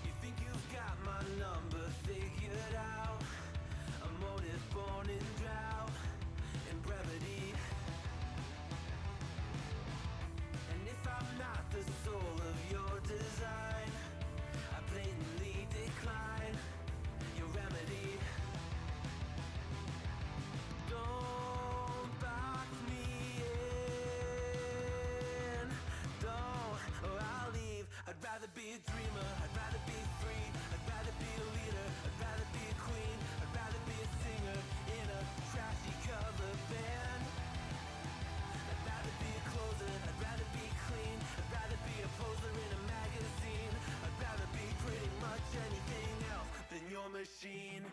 You think you've got my number figured out, a motive born in drought and brevity. And if I'm not the soul of your design, I blatantly decline your remedy. Don't box me in, don't, or I'll leave. I'd rather be a dreamer, I'd rather be free, I'd rather be a leader, I'd rather be a queen, I'd rather be a singer in a trashy cover band. I'd rather be a closer, I'd rather be clean, I'd rather be a poser in a magazine, I'd rather be pretty much anything else than your machine.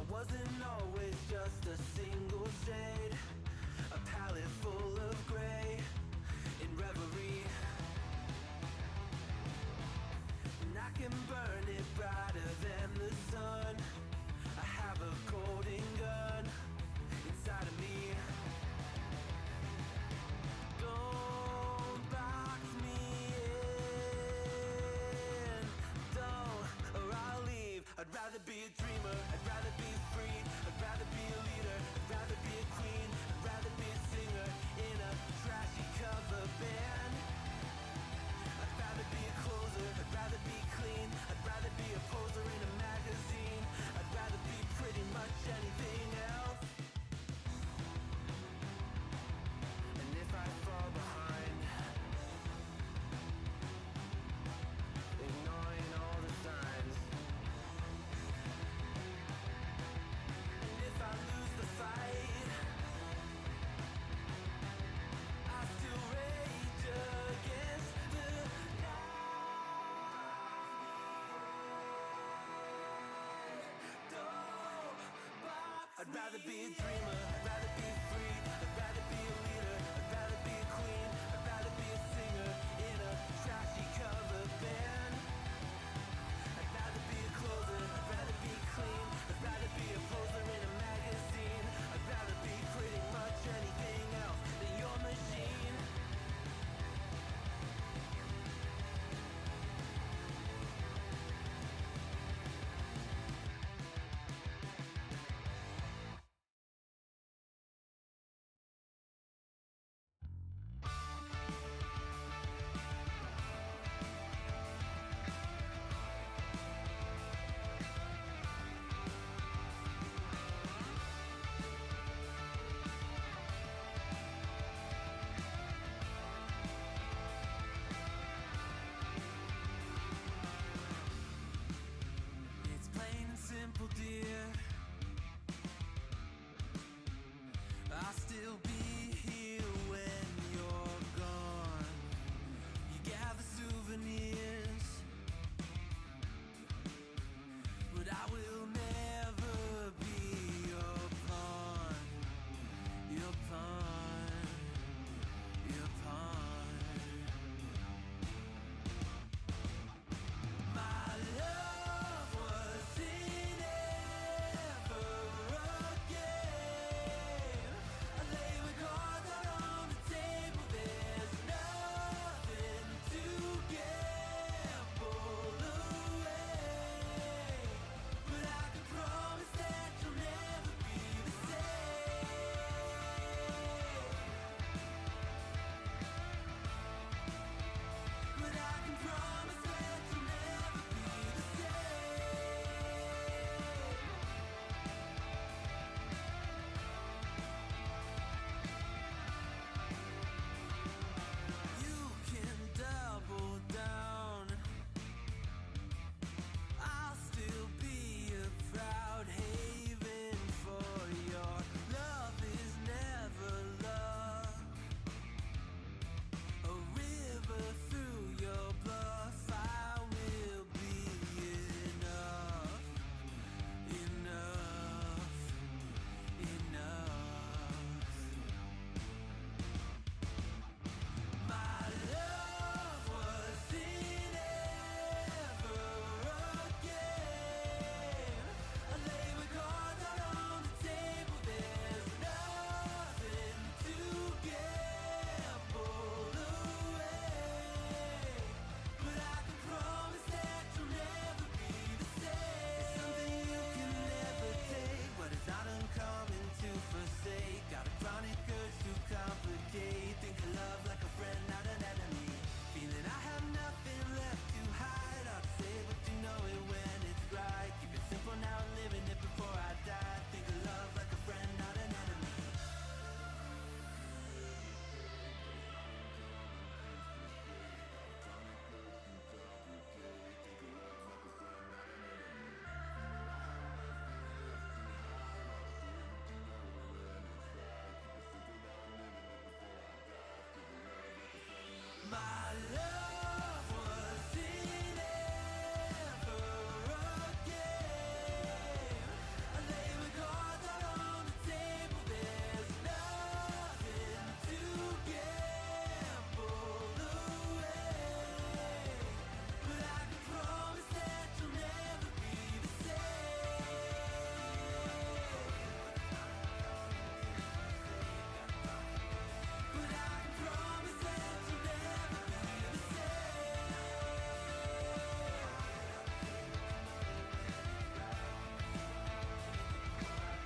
Wasn't always just a single shade, a palette full of gray in reverie. And I can burn it brighter than the sun. I have a golden gun inside of me. Don't box me in, don't, or I'll leave. I'd rather be a dreamer, I'd rather be free, I'd rather be a leader, I'd rather be a queen, I'd rather be a singer in a trashy cover band. I'd rather be a closer, I'd rather be clean, I'd rather be a poser in a magazine, I'd rather be pretty much anything else. And if I fall behind, ignoring all the signs, if I lose the fight, I still rage against the night. Don't box I'd rather be a dreamer, I'd rather be free, I'd rather be a leader, I'd rather be a queen, I'd rather be a singer in a trashy cover band. I'd rather be a closer, I'd rather be clean, I'd rather be a poser in a magazine, I'd rather be pretty much anything else than your machine.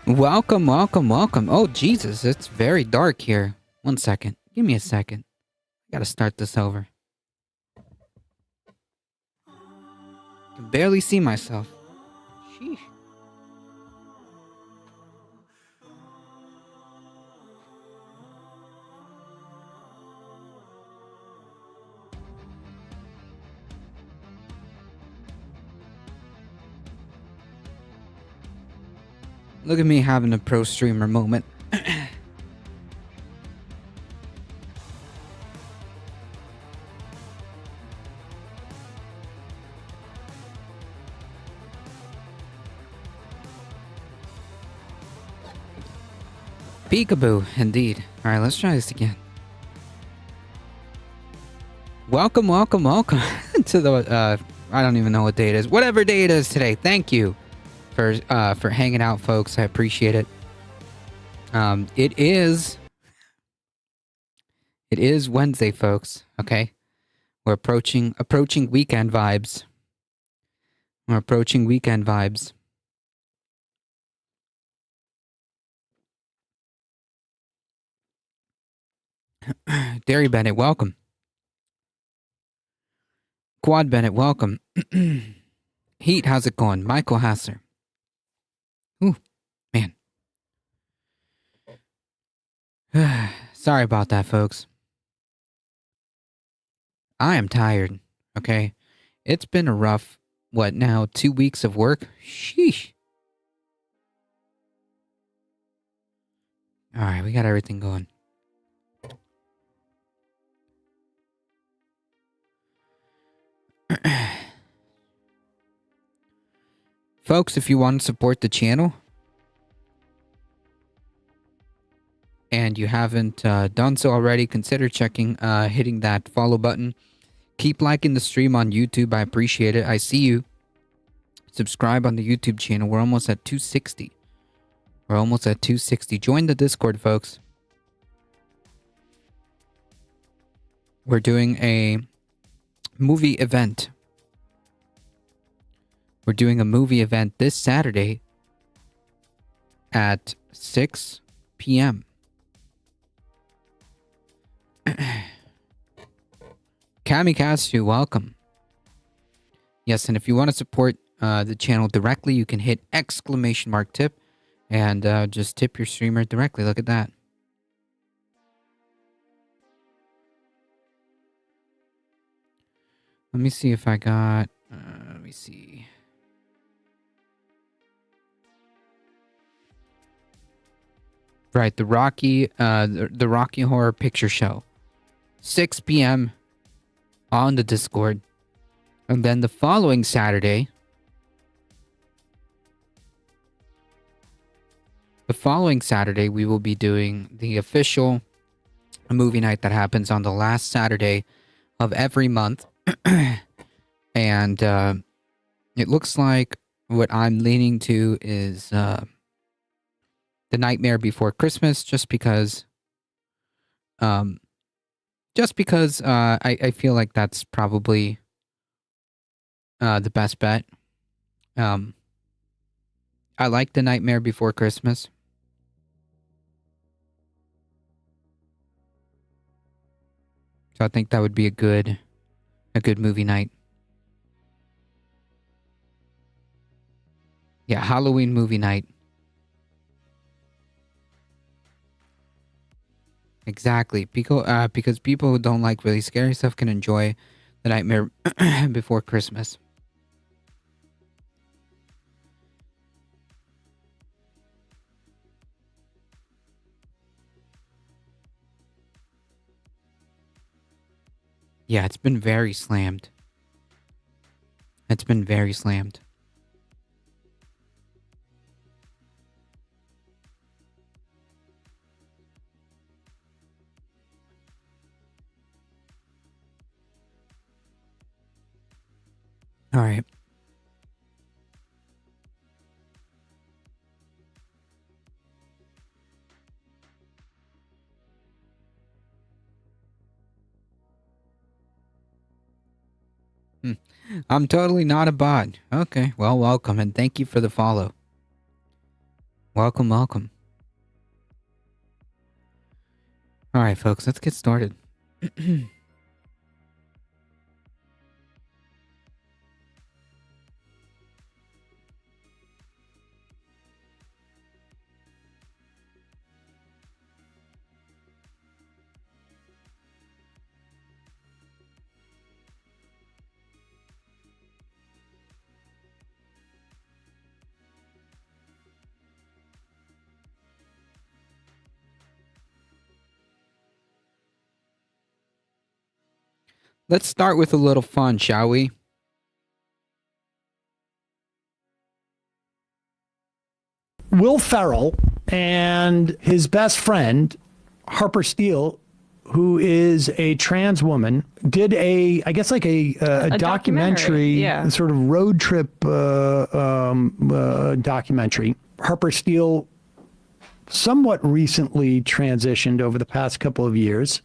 Welcome, welcome, welcome. Oh, Jesus, it's very dark here. 1 second. Give me a second. Gotta start this over. Can barely see myself. Sheesh. Look at me having a pro streamer moment. Peekaboo, indeed. Alright, let's try this again. Welcome, welcome, welcome to the, I don't even know what day it is. Whatever day it is today, thank you for hanging out, folks. I appreciate it. It is Wednesday, folks, okay? We're approaching weekend vibes. We're approaching weekend vibes. Derry Bennett, welcome. Quad Bennett, welcome. Heat, how's it going? Michael Hasser. Ooh, man. Sorry about that, folks. I am tired, okay? It's been a rough, 2 weeks of work? Sheesh. Alright, we got everything going. Folks, if you want to support the channel and you haven't done so already, consider hitting that follow button. Keep liking the stream on YouTube. I appreciate it. I see you. Subscribe on the YouTube channel. We're almost at 260. Join the Discord, folks. We're doing a movie event. We're doing a movie event this Saturday at 6 p.m. Kamikaze, welcome. Yes, and if you want to support the channel directly, you can hit !tip and just tip your streamer directly. Look at that. Let me see if I got... let me see. Right, the Rocky Horror Picture Show. 6 p.m. on the Discord. And then the following Saturday... we will be doing the official movie night that happens on the last Saturday of every month. And it looks like what I'm leaning to is The Nightmare Before Christmas, just because I feel like that's probably the best bet. I like The Nightmare Before Christmas. So I think that would be a good movie night. Yeah, Halloween movie night. Exactly. Because people who don't like really scary stuff can enjoy The Nightmare Before Christmas. Yeah, it's been very slammed. All right. I'm totally not a bot. Okay, well, welcome and thank you for the follow. Welcome, welcome. All right, folks, let's get started. Let's start with a little fun, shall we? Will Ferrell and his best friend, Harper Steele, who is a trans woman, did a documentary, yeah. sort of road trip documentary. Harper Steele somewhat recently transitioned over the past couple of years.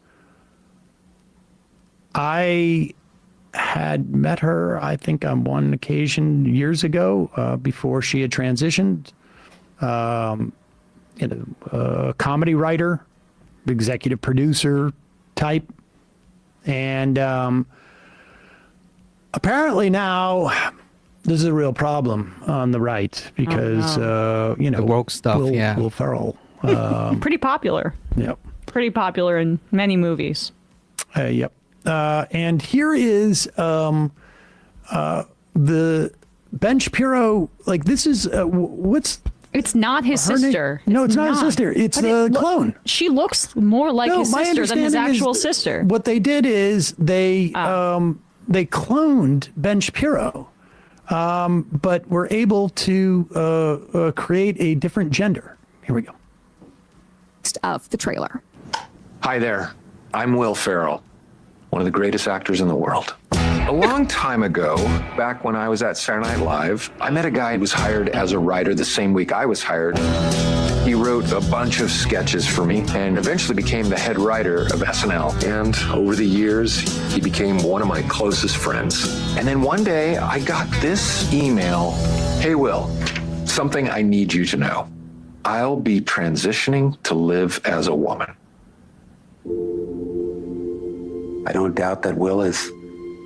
I had met her, I think, on one occasion years ago, before she had transitioned. A comedy writer, executive producer type. And apparently now this is a real problem on the right because, The woke stuff, Will Ferrell. Pretty popular. Yep. Pretty popular in many movies. Yep. And here is the Ben Shapiro, like this is, what's It's not his her name? sister. No, it's not his sister. It's But the clone. She looks more like his my sister than his understanding is actual sister. What they did is they cloned Ben Shapiro, but were able to create a different gender. Here we go. Of the trailer. Hi there. I'm Will Ferrell, one of the greatest actors in the world. A long time ago, back when I was at Saturday Night Live, I met a guy who was hired as a writer the same week I was hired. He wrote a bunch of sketches for me and eventually became the head writer of SNL. And over the years, he became one of my closest friends. And then one day, I got this email. Hey, Will, something I need you to know. I'll be transitioning to live as a woman. I don't doubt that Will is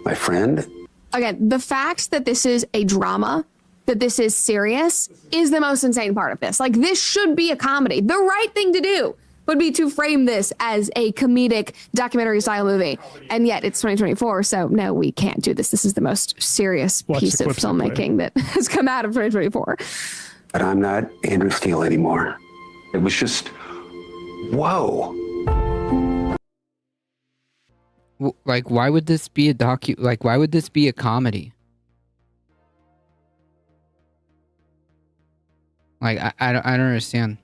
my friend. Again, the fact that this is a drama, that this is serious, is the most insane part of this. Like, this should be a comedy. The right thing to do would be to frame this as a comedic documentary style movie. And yet it's 2024, so no, we can't do this. This is the most serious piece of filmmaking that has come out of 2024. But I'm not Andrew Steele anymore. It was just, whoa. Like, why would this be a why would this be a comedy? Like, I don't understand.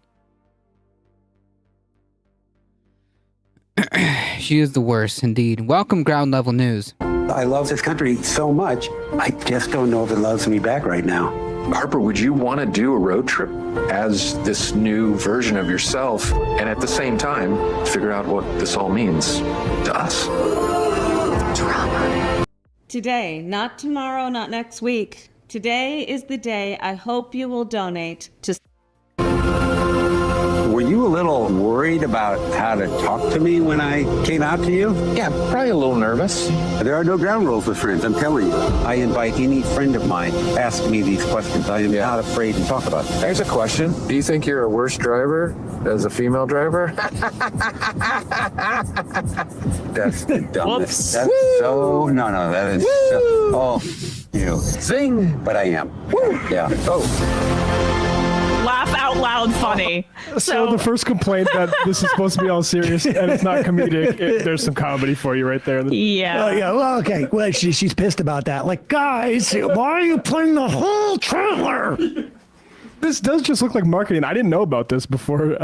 She is the worst, indeed. Welcome, Ground Level News. I love this country so much, I just don't know if it loves me back right now. Harper, would you want to do a road trip as this new version of yourself and at the same time figure out what this all means to us? Today, not tomorrow, not next week. Today is the day I hope you will donate to. Were you a little worried about how to talk to me when I came out to you? Yeah, probably a little nervous. There are no ground rules with friends, I'm telling you. I invite any friend of mine to ask me these questions. I am not afraid to talk about them. There's a question. Do you think you're a worse driver as a female driver? That's the dumbest. Whoops. That's so, no, that is, oh, you. Zing! But I am. Yeah. Oh. Laugh out loud funny. So the first complaint that this is supposed to be all serious and it's not comedic, there's some comedy for you right there. Yeah. Oh, yeah. Well, okay. Well, she's pissed about that. Like, guys, why are you playing the whole trailer? This does just look like marketing. I didn't know about this before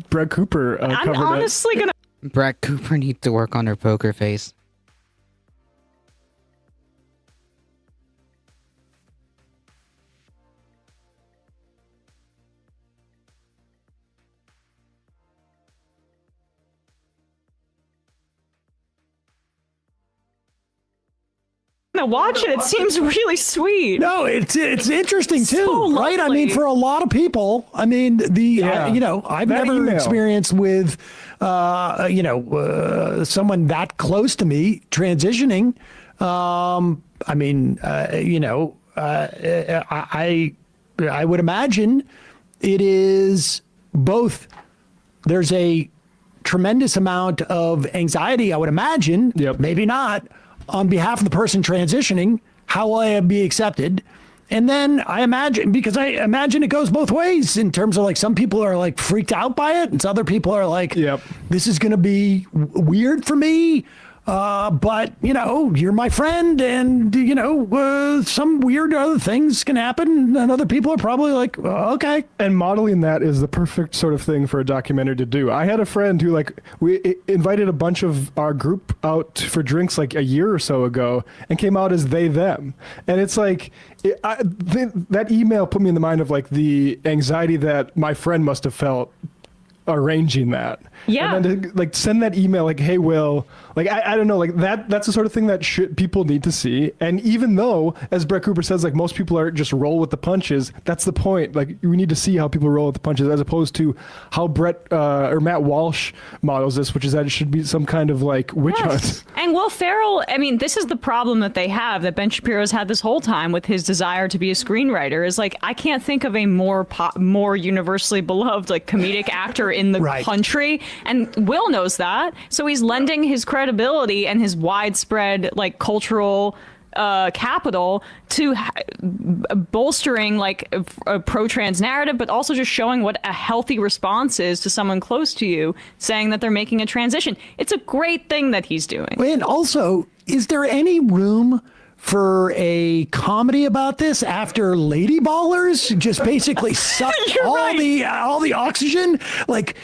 Brett Cooper I'm covered honestly gonna. Brett Cooper needs to work on her poker face. gonna watch it. It seems really sweet. No, it's interesting too, So right? I mean, lovely. for a lot of people, I mean, I've That never email. experienced with, someone that close to me transitioning. I would imagine it is both. There's a tremendous amount of anxiety, I would imagine, Yep. maybe not, on behalf of the person transitioning. How will I be accepted? And then I imagine it goes both ways in terms of like some people are like freaked out by it, and some other people are like, Yep. this is going to be weird for me. But you're my friend, and some weird other things can happen, and other people are probably like, okay. And modeling that is the perfect sort of thing for a documentary to do. I had a friend who we invited a bunch of our group out for drinks like a year or so ago and came out as they, them. And it's like, that email put me in the mind of like the anxiety that my friend must have felt arranging that. Yeah. And then to like send that email like, hey, Will, like, I don't know, like that's the sort of thing that people need to see. And even though, as Brett Cooper says, like most people are just roll with the punches, that's the point. Like we need to see how people roll with the punches as opposed to how Matt Walsh models this, which is that it should be some kind of like witch hunt. And Will Ferrell, I mean, this is the problem that they have, that Ben Shapiro's had this whole time with his desire to be a screenwriter, is like, I can't think of a more universally beloved like comedic actor in the Right. country. And Will knows that. So he's lending his credibility and his widespread like cultural capital to bolstering like a pro-trans narrative, but also just showing what a healthy response is to someone close to you saying that they're making a transition. It's a great thing that he's doing. And also, is there any room for a comedy about this after Lady Ballers just basically sucked all the oxygen? Like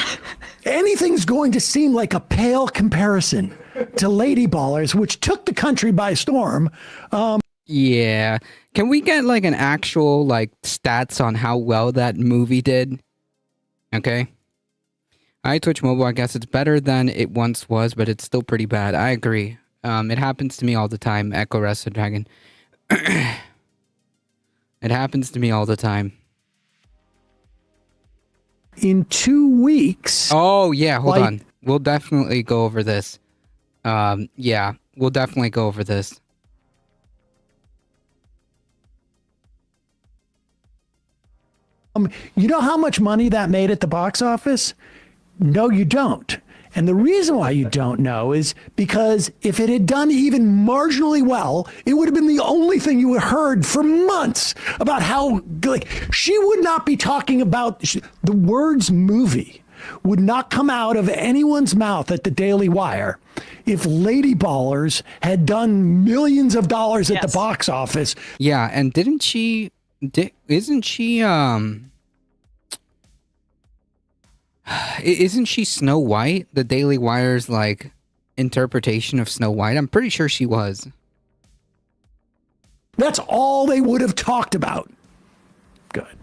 anything's going to seem like a pale comparison to Lady Ballers, which took the country by storm. Yeah. Can we get like an actual like stats on how well that movie did? Okay. Twitch Mobile, I guess it's better than it once was, but it's still pretty bad. I agree. It happens to me all the time, Echo Rest Dragon. It happens to me all the time. In 2 weeks. Oh, yeah, hold Like- on. We'll definitely go over this. Yeah, we'll definitely go over this. You know how much money that made at the box office? No, you don't. And the reason why you don't know is because if it had done even marginally well, it would have been the only thing you heard for months about how, like, she would not be talking about the words movie would not come out of anyone's mouth at the Daily Wire if Lady Ballers had done millions of dollars at the box office. Yeah, and isn't she Snow White? The Daily Wire's like interpretation of Snow White? I'm pretty sure she was. That's all they would have talked about. Good.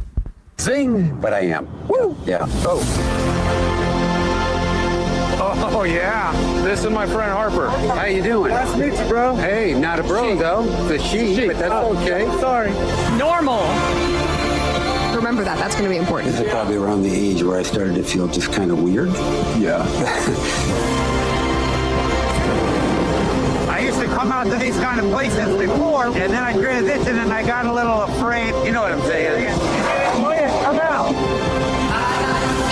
Zing! But I am. Woo! Yeah. Oh, yeah. This is my friend Harper. How you doing? Nice to meet you, bro. Hey, not a bro though. The she, but that's okay. Sorry. Normal. Remember that. That's going to be important. This is probably around the age where I started to feel just kind of weird. Yeah. I used to come out to these kind of places before, and then I transitioned and I got a little afraid. You know what I'm saying? Oh, yeah, come out.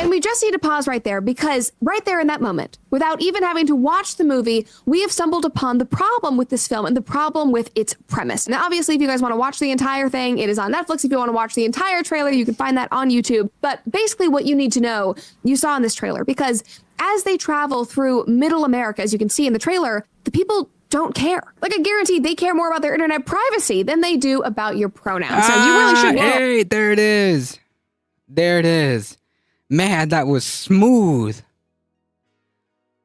And we just need to pause right there because right there in that moment, without even having to watch the movie, we have stumbled upon the problem with this film and the problem with its premise. Now, obviously, if you guys want to watch the entire thing, it is on Netflix. If you want to watch the entire trailer, you can find that on YouTube. But basically what you need to know, you saw in this trailer, because as they travel through middle America, as you can see in the trailer, the people don't care. Like, I guarantee they care more about their internet privacy than they do about your pronouns. So you really should know. Hey, there it is. There it is. Man, that was smooth.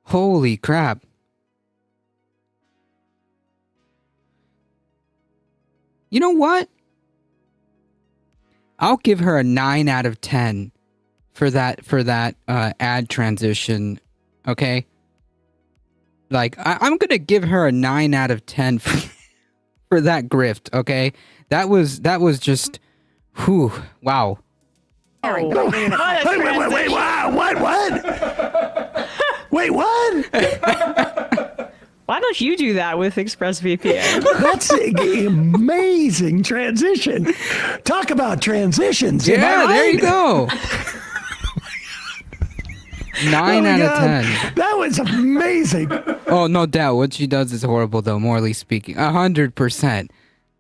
Holy crap. You know what? I'll give her a 9 out of 10 for that ad transition. Okay? Like, I'm going to give her a 9 out of 10 for that grift. Okay, that was just, whew, wow. Wait, wow, what? Wait, what? Why don't you do that with ExpressVPN? That's an amazing transition. Talk about transitions. am I Yeah, there you right? go. 9 Oh, out of God. 10. That was amazing. Oh, no doubt. What she does is horrible, though, morally speaking. 100%.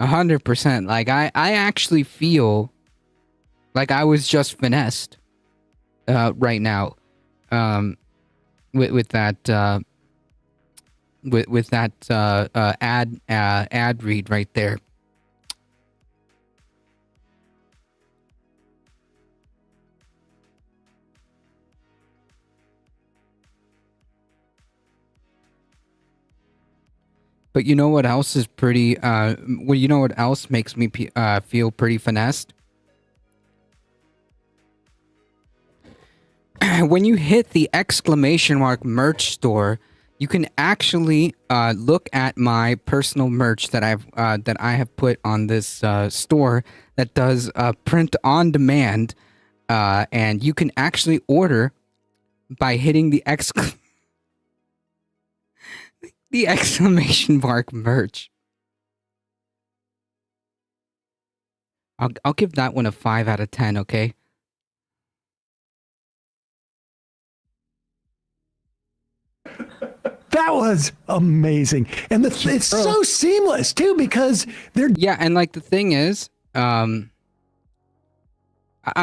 100%. Like, I actually feel like I was just finessed right now with that with that ad read right there. But you know what else is pretty well, you know what else makes me feel pretty finessed? When you hit the exclamation mark merch store, you can actually look at my personal merch that I have put on this store that does print on demand, and you can actually order by hitting the exclamation mark merch. I'll give that one a 5 out of 10. Okay. That was amazing. And it's so seamless too, because they're Yeah, and like the thing is, I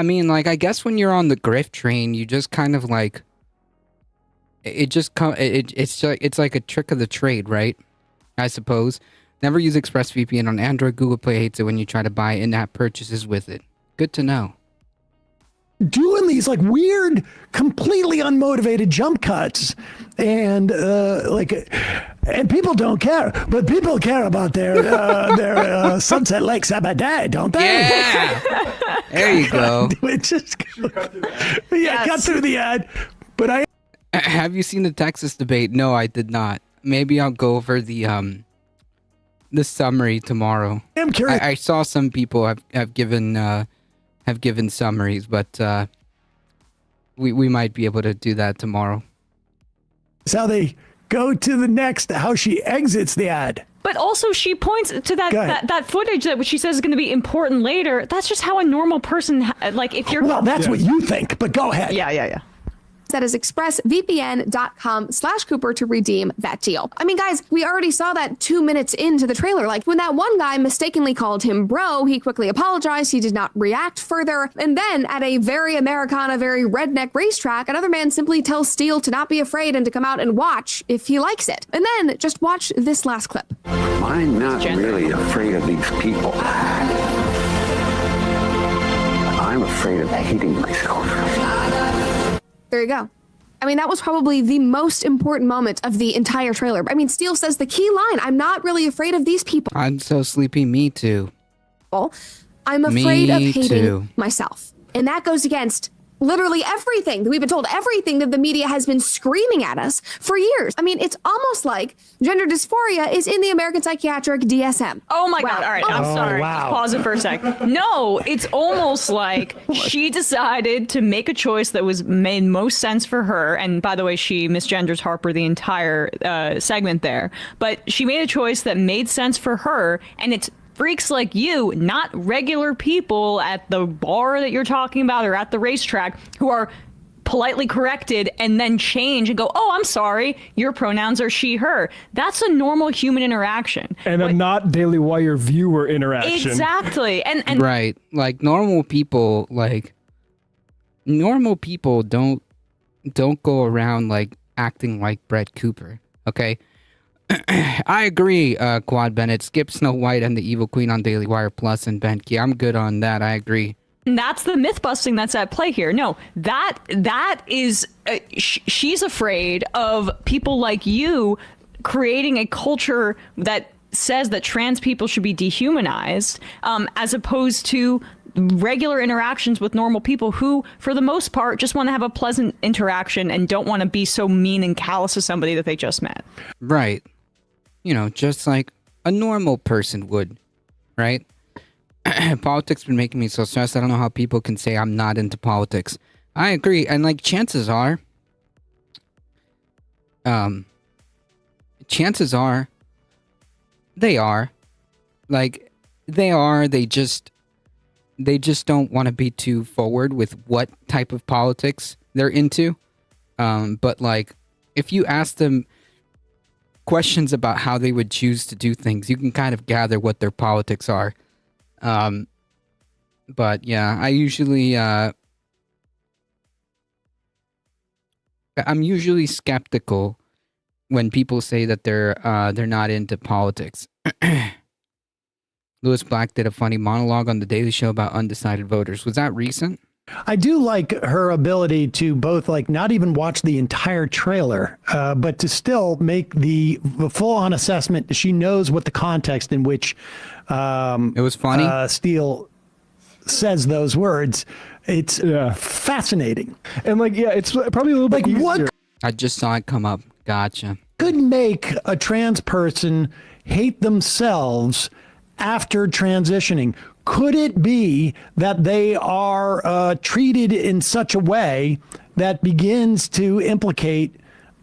mean, like, I guess when you're on the grift train, you just kind of like, it's like a trick of the trade, right? I suppose. Never use ExpressVPN on Android. Google Play hates it when you try to buy in-app purchases with it. Good to know. doing these like weird, completely unmotivated jump cuts, and and people don't care, but people care about their Sunset Lake Sabbaday, don't they? Yeah, there you go. It just cut through the ad. But I Have you seen the Texas debate? No, I did not. Maybe I'll go over the summary tomorrow. am curious. I saw some people have given summaries, but we might be able to do that tomorrow. It's how they go to the next, how she exits the ad. But also, she points to Go ahead. that footage that she says is going to be important later. That's just how a normal person, like, if you're. Well, that's what you think, but go ahead. Yeah. That is expressvpn.com/Cooper to redeem that deal. I mean, guys, we already saw that 2 minutes into the trailer. Like, when that one guy mistakenly called him bro, he quickly apologized. He did not react further. And then at a very Americana, very redneck racetrack, another man simply tells Steele to not be afraid and to come out and watch if he likes it. And then just watch this last clip. I'm not really afraid of these people. I'm afraid of hating myself. There you go. I mean, that was probably the most important moment of the entire trailer. I mean, Steele says the key line, I'm not really afraid of these people. I'm so sleepy. Me too. I'm afraid of Me hating too. myself. And that goes against literally everything that we've been told, everything that the media has been screaming at us for years. I mean, it's almost like gender dysphoria is in the American Psychiatric DSM. Oh my Wow. God. All right. I'm sorry. wow. Pause it for a sec. No, it's almost like she decided to make a choice that made most sense for her. And by the way, she misgenders Harper the entire segment there. But she made a choice that made sense for her. And it's freaks like you, not regular people at the bar that you're talking about or at the racetrack, who are politely corrected and then change and go, oh, I'm sorry, your pronouns are she, her. That's a normal human interaction. And a not Daily Wire viewer interaction. Exactly. And Right. Like normal people don't go around like acting like Brett Cooper. Okay. I agree, Quad Bennett. Skip Snow White and the Evil Queen on Daily Wire Plus and Benke. I'm good on that. I agree. that's the myth busting that's at play here. No, that is she's afraid of people like you creating a culture that says that trans people should be dehumanized, as opposed to regular interactions with normal people who, for the most part, just want to have a pleasant interaction and don't want to be so mean and callous to somebody that they just met. Right. You know, just like a normal person would, right? Politics been making me so stressed. I don't know how people can say I'm not into politics. I agree, and like chances are, they are, like they are. They just don't want to be too forward with what type of politics they're into. But like, if you ask them questions about how they would choose to do things, you can kind of gather what their politics are. But yeah, I'm usually skeptical when people say that they're not into politics. Lewis Black did a funny monologue on The Daily Show about undecided voters. Was that recent? I do like her ability to both like not even watch the entire trailer, but to still make the full-on assessment. She knows what the context in which it was funny. Steele says those words. It's fascinating. And like, yeah, it's probably a little bit like easier. what I just saw it come up. Gotcha. could make a trans person hate themselves after transitioning? Could it be that they are treated in such a way that begins to implicate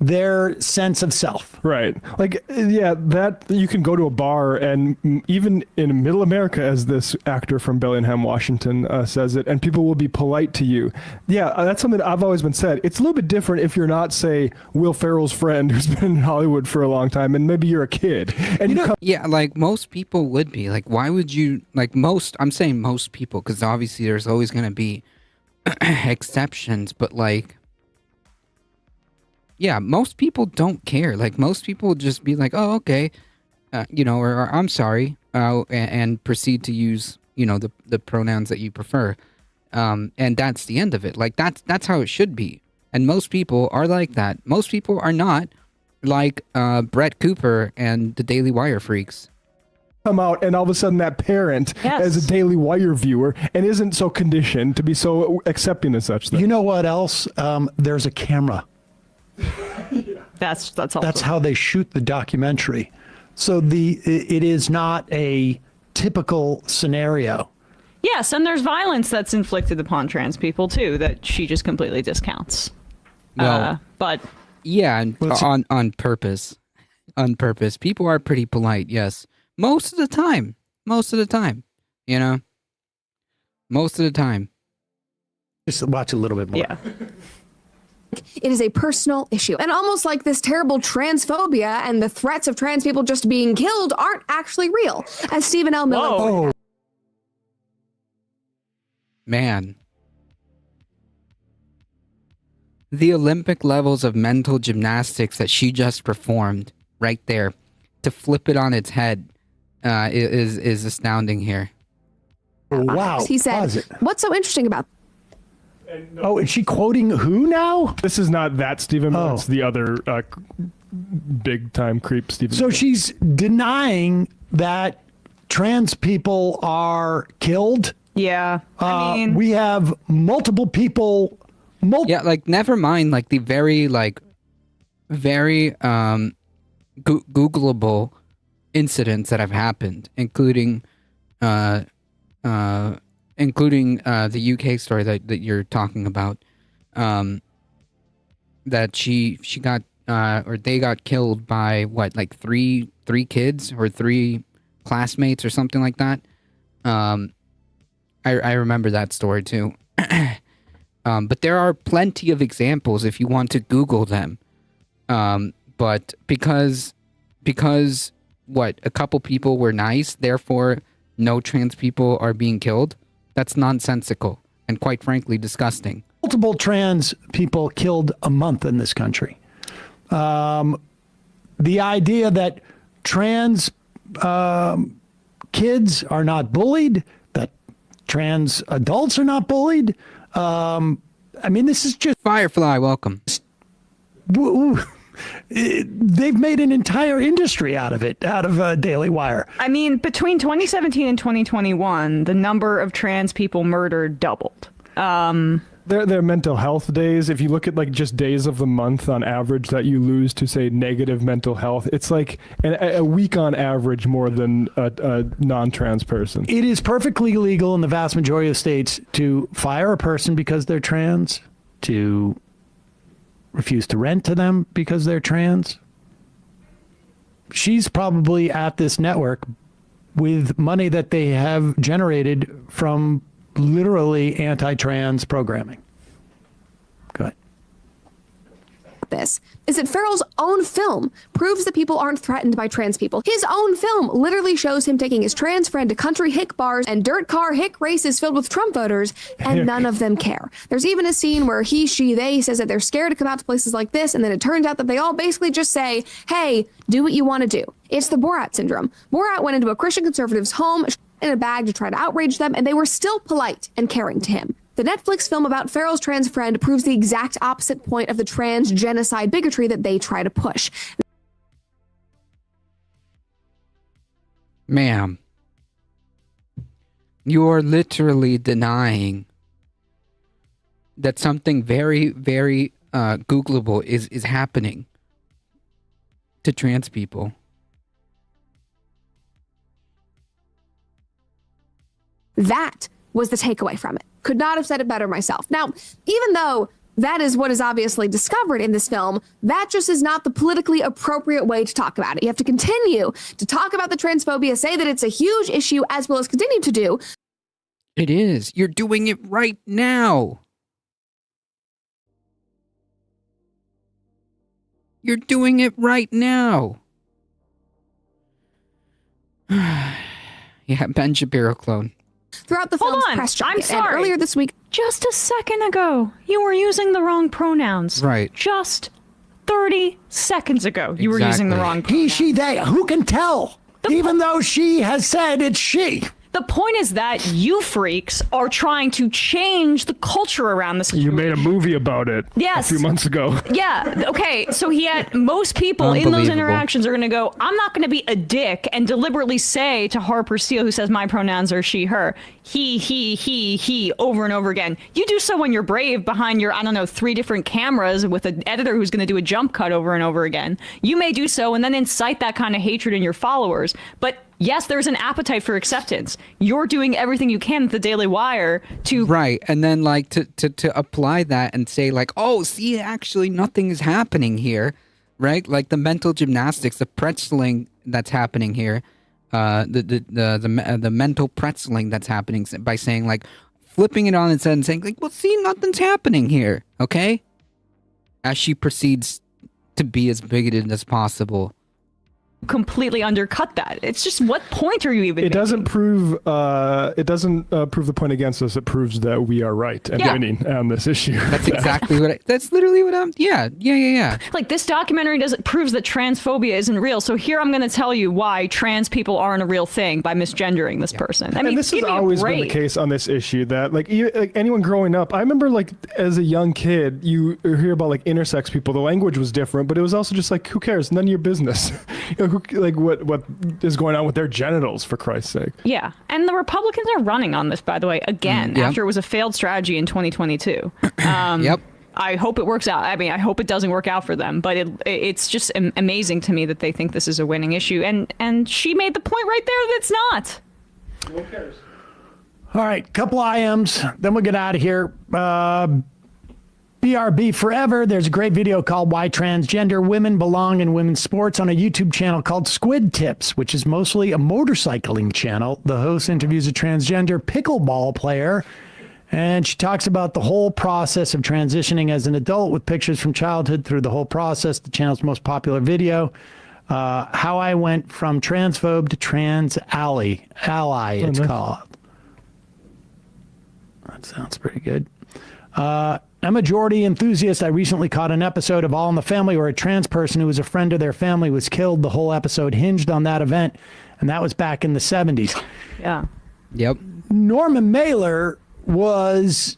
their sense of self? Right. Like, yeah, that you can go to a bar and even in middle America, as this actor from Bellingham, Washington says it, and people will be polite to you. Yeah, that's something I've always been said. It's a little bit different if you're not, say, Will Ferrell's friend who's been in Hollywood for a long time and maybe you're a kid. And Yeah, like most people would be. Like, why would you, like I'm saying most people, because obviously there's always going to be exceptions, but like, yeah, most people don't care. Like, most people would just be like, oh, okay, or I'm sorry, and proceed to use, the pronouns that you prefer. And that's the end of it. Like, that's how it should be. And most people are like that. Most people are not like Brett Cooper and the Daily Wire freaks. Come out and all of a sudden that parent as a Daily Wire viewer and isn't so conditioned to be so accepting of such things. You know what else? There's a camera. That's also. That's how they shoot the documentary. So it is not a typical scenario. Yes, and there's violence that's inflicted upon trans people too that she just completely discounts. Well, but yeah, and on purpose. On purpose. People are pretty polite, yes. Most of the time. Most of the time. Most of the time. Just watch a little bit more. Yeah. It is a personal issue. And almost like this terrible transphobia and the threats of trans people just being killed aren't actually real. As Stephen L. Miller pointed out. Man. The Olympic levels of mental gymnastics that she just performed right there, to flip it on its head, is astounding here. Wow. He said, what's so interesting about Oh, is she quoting who now? This is not that Stephen Miller. It's the other big time creep Stephen So Miller. she's denying that trans people are killed. Yeah. I mean, we have multiple people. Yeah, like never mind like the very Googleable incidents that have happened, including the UK story that you're talking about, that she got or they got killed by what, like three kids or three classmates or something like that. I remember that story too. But there are plenty of examples if you want to Google them. But because what, a couple people were nice, therefore no trans people are being killed. That's nonsensical and quite frankly disgusting. Multiple trans people killed a month in this country. The idea that trans kids are not bullied, that trans adults are not bullied. I mean, this is just Firefly. Welcome. They've made an entire industry out of it, out of Daily Wire. I mean, between 2017 and 2021, the number of trans people murdered doubled. Their mental health days, if you look at like just days of the month on average that you lose to say negative mental health, it's like a week on average more than a non-trans person. It is perfectly legal in the vast majority of states to fire a person because they're trans, to refuse to rent to them because they're trans. She's probably at this network with money that they have generated from literally anti-trans programming. Go ahead. This is that Farrell's own film proves that people aren't threatened by trans people. His own film literally shows him taking his trans friend to country hick bars and dirt car hick races filled with Trump voters, and none of them care. There's even a scene where he, she, they says that they're scared to come out to places like this, and then it turns out that they all basically just say, hey, do what you want to do. It's the Borat syndrome. Borat went into a Christian conservative's home in a bag to try to outrage them, and they were still polite and caring to him. The Netflix film about Farrell's trans friend proves the exact opposite point of the trans genocide bigotry that they try to push. Ma'am, you are literally denying that something very, very Googleable is happening to trans people. That was the takeaway from it. Could not have said it better myself. Now, even though that is what is obviously discovered in this film, that just is not the politically appropriate way to talk about it. You have to continue to talk about the transphobia, say that it's a huge issue, as well as continue to do. It is. You're doing it right now. You're doing it right now. Yeah, Ben Shapiro clone. Throughout the Hold film's on, press I'm junket. And sorry. earlier this week, Just a second ago, you were using the wrong pronouns. Right. Just 30 seconds ago, you were using the Exactly. wrong He, pronouns. she, they. Who can tell? Even though she has said it's she. The point is that you freaks are trying to change the culture around this. You made a movie about it Yes. a few months ago. Yeah. Okay. So he had most people in those Unbelievable. interactions are going to go, I'm not going to be a dick and deliberately say to Harper Steele, who says my pronouns are she, her, he, over and over again. You do so when you're brave behind your, I don't know, 3 different cameras with an editor who's going to do a jump cut over and over again. You may do so and then incite that kind of hatred in your followers. But yes, there's an appetite for acceptance. You're doing everything you can at the Daily Wire to Right, and then like to apply that and say like, oh, see, actually nothing is happening here, right? Like the mental gymnastics, the pretzeling that's happening here, the mental pretzeling that's happening by saying like, flipping it on its head and saying like, well, see, nothing's happening here, okay? As she proceeds to be as bigoted as possible. completely undercut that. It's just, what point are you even It making? doesn't prove prove the point against us. It proves that we are right and Yeah. winning on this issue. That's exactly that's literally what I'm, yeah. Like, this documentary proves that transphobia isn't real. So here I'm going to tell you why trans people aren't a real thing by misgendering this person. I mean, And this has give me a always been the break. case on this issue that like anyone growing up, I remember like as a young kid, you hear about like intersex people. The language was different, but it was also just like, who cares? None of your business. You know, like what is going on with their genitals, for Christ's sake. Yeah. And the Republicans are running on this, by the way, again, Yep. after it was a failed strategy in 2022. Yep. I hope it works out. I mean, I hope it doesn't work out for them, but it's just amazing to me that they think this is a winning issue. And she made the point right there that it's not. All right, couple IMs, then we'll get out of here. BRB Forever. There's a great video called Why Transgender Women Belong in Women's Sports on a YouTube channel called Squid Tips, which is mostly a motorcycling channel. The host interviews a transgender pickleball player, and she talks about the whole process of transitioning as an adult with pictures from childhood through the whole process. The channel's most popular video. How I went from transphobe to trans ally, it's nice. called. That sounds pretty good. I'm a Geordie enthusiast. I recently caught an episode of All in the Family where a trans person who was a friend of their family was killed. The whole episode hinged on that event, and that was back in the 70s. Yeah. Yep. Norman Mailer was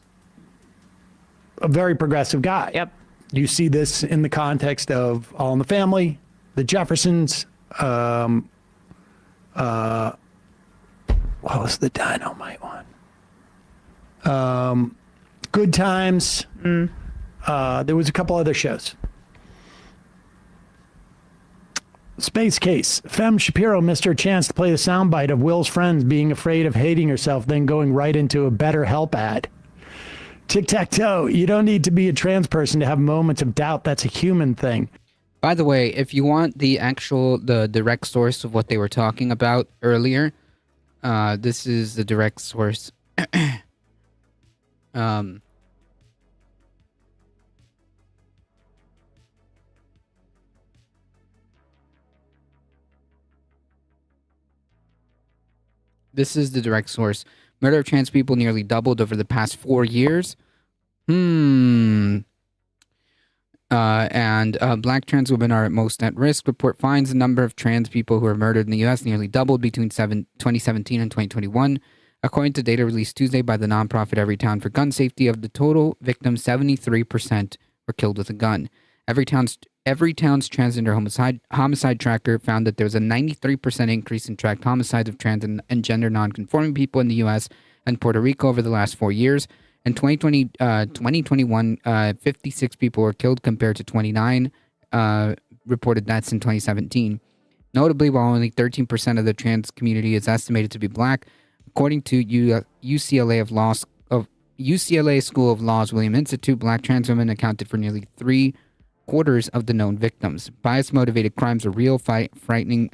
a very progressive guy. Yep. You see this in the context of All in the Family, the Jeffersons, what was the Dynamite one? Good Times. There was a couple other shows. Space Case. Fem Shapiro missed her chance to play the soundbite of Will's friends being afraid of hating herself, then going right into a BetterHelp ad. Tic-tac-toe. You don't need to be a trans person to have moments of doubt. That's a human thing. By the way, if you want the direct source of what they were talking about earlier, this is the direct source. This is the direct source. Murder of trans people nearly doubled over the past 4 years. And black trans women are at most at risk. Report finds the number of trans people who were murdered in the U.S. nearly doubled between 2017 and 2021. According to data released Tuesday by the nonprofit Everytown for Gun Safety, of the total victims, 73% were killed with a gun. Everytown's transgender homicide tracker found that there was a 93% increase in tracked homicides of trans and gender nonconforming people in the U.S. and Puerto Rico over the last 4 years. In 2021, 56 people were killed compared to 29 reported deaths in 2017. Notably, while only 13% of the trans community is estimated to be black, according to UCLA School of Law's William Institute, black trans women accounted for nearly 3/4 of the known victims. Bias-motivated crimes are a real frightening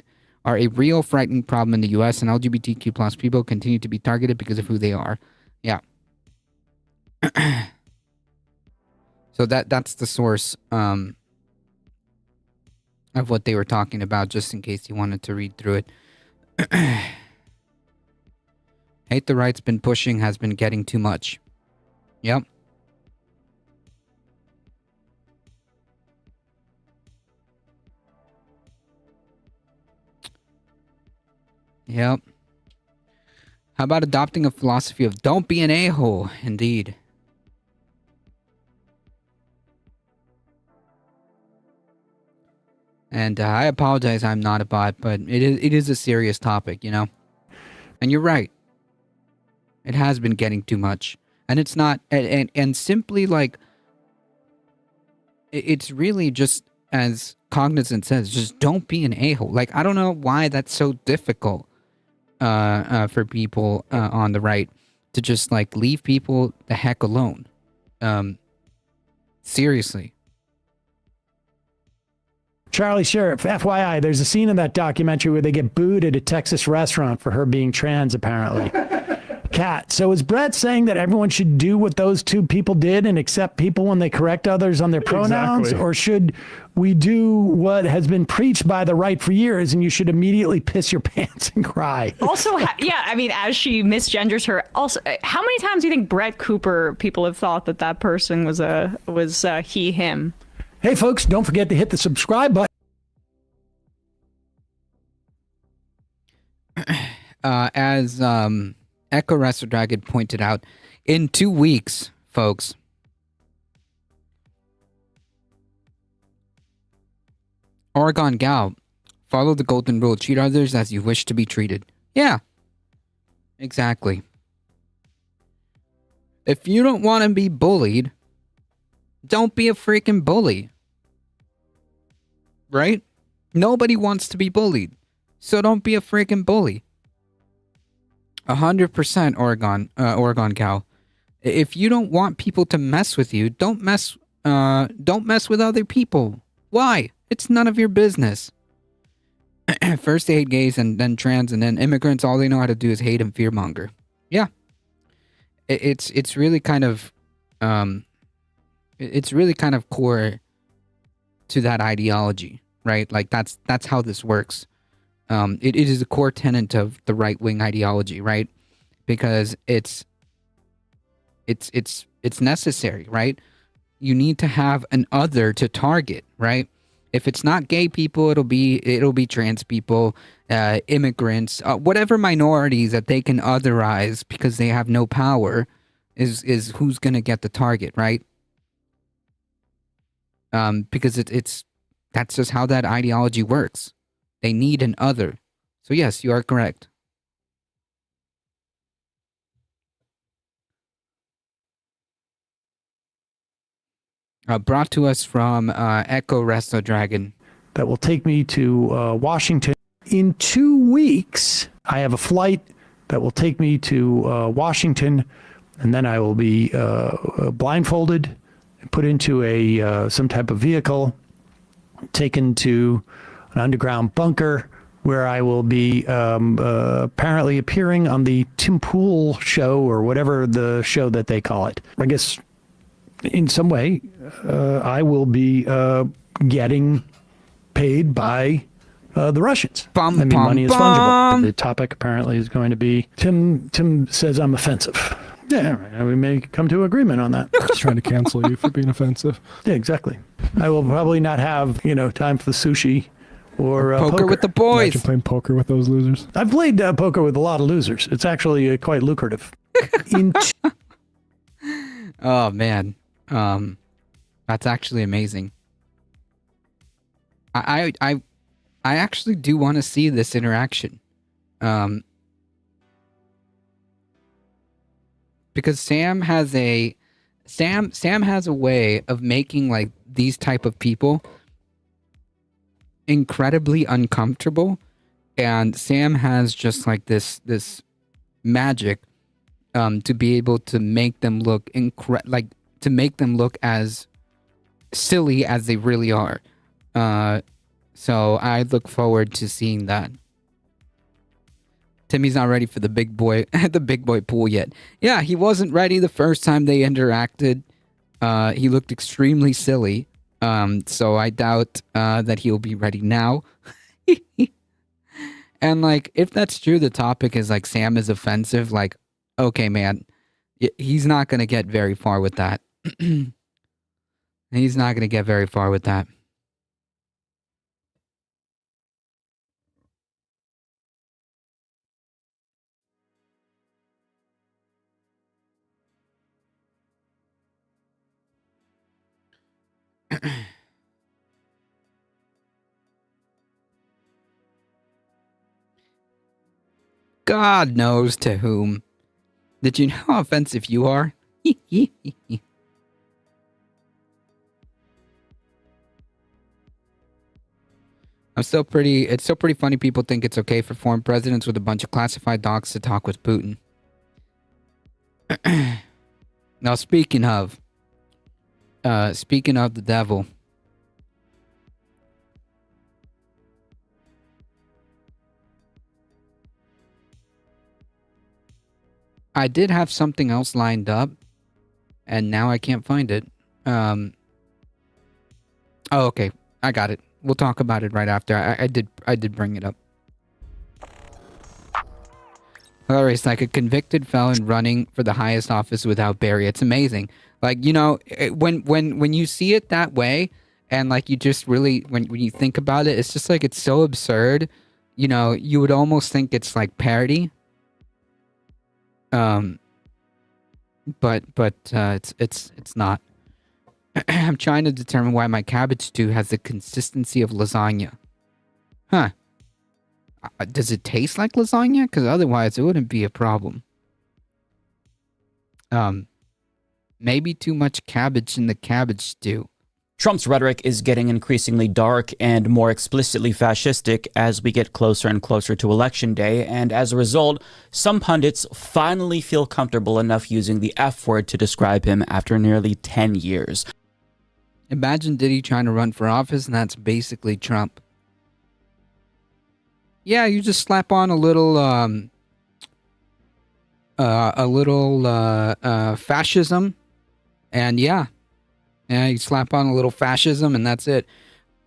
problem in the U.S., and LGBTQ plus people continue to be targeted because of who they are. Yeah. So that's the source of what they were talking about, just in case you wanted to read through it. Hate the Right's been pushing has been getting too much. Yep. Yep. How about adopting a philosophy of don't be an a-hole? Indeed. And I apologize, I'm not a bot, but it is a serious topic, you know? And you're right. It has been getting too much. And it's not, and simply like, it's really just, as Cognizant says, just don't be an a-hole. Like, I don't know why that's so difficult for people on the right to just, like, leave people the heck alone. Seriously. Charlie Sheriff, FYI, there's a scene in that documentary where they get booed at a Texas restaurant for her being trans, apparently. Cat. So is Brett saying that everyone should do what those two people did and accept people when they correct others on their pronouns? Exactly. Or should we do what has been preached by the right for years and you should immediately piss your pants and cry? Also, yeah, I mean, as she misgenders her, also, how many times do you think Brett Cooper people have thought that person was he, him? Hey, folks, don't forget to hit the subscribe button. As Echo Wrestler Dragon pointed out, in 2 weeks, folks, Oregon Gal, follow the golden rule. Treat others as you wish to be treated. Yeah, exactly. If you don't want to be bullied, don't be a freaking bully. Right? Nobody wants to be bullied. So don't be a freaking bully. 100% Oregon Cal. If you don't want people to mess with you, don't mess with other people. Why? It's none of your business. First they hate gays and then trans and then immigrants. All they know how to do is hate and fearmonger. Yeah. It's really kind of core to that ideology, right? Like that's how this works. It is a core tenet of the right-wing ideology, right? Because it's necessary, right? You need to have an other to target, right? If it's not gay people, it'll be trans people, immigrants, whatever minorities that they can otherize because they have no power is who's gonna get the target, right? Because that's just how that ideology works. They need an other. So yes, you are correct. brought to us from Echo Resto Dragon. that will take me to Washington. In 2 weeks, I have a flight that will take me to Washington, and then I will be blindfolded, put into some type of vehicle, taken to an underground bunker where I will be apparently appearing on the Tim Pool show or whatever the show that they call it. I guess in some way, I will be getting paid by the Russians. Money is fungible. The topic apparently is going to be Tim says I'm offensive. Yeah, we may come to agreement on that. Just trying to cancel you for being offensive. Yeah, exactly. I will probably not have time for the sushi or poker with the boys. Imagine playing poker with those losers. I've played poker with a lot of losers. It's actually quite lucrative. Oh man, that's actually amazing. I actually do want to see this interaction, because Sam has a way of making like these type of people incredibly uncomfortable, and Sam has just like this magic to be able to make them look to make them look as silly as they really are. So I look forward to seeing that. Timmy's not ready for the big boy pool yet. Yeah, he wasn't ready the first time they interacted. He looked extremely silly. So I doubt that he'll be ready now. And like, if that's true, the topic is like Sam is offensive. Like, okay, man, he's not gonna get very far with that. He's not gonna get very far with that. God knows to whom. Did you know how offensive you are? It's still pretty funny people think it's okay for foreign presidents with a bunch of classified docs to talk with Putin. Now, speaking of the devil, I did have something else lined up, and now I can't find it. Oh, okay, I got it. We'll talk about it right after. I did bring it up. Hilarious, like a convicted felon running for the highest office without Barry. It's amazing. Like, when you see it that way, and like you just really, when you think about it, it's just like, it's so absurd. You would almost think it's like parody. But it's not. I'm trying to determine why my cabbage stew has the consistency of lasagna. Huh. Does it taste like lasagna? Because otherwise it wouldn't be a problem. Maybe too much cabbage in the cabbage stew. Trump's rhetoric is getting increasingly dark and more explicitly fascistic as we get closer and closer to Election Day, and as a result, some pundits finally feel comfortable enough using the F word to describe him after nearly 10 years. Imagine Diddy trying to run for office, and that's basically Trump. Yeah, you just slap on a little fascism, and yeah, you slap on a little fascism, and that's it.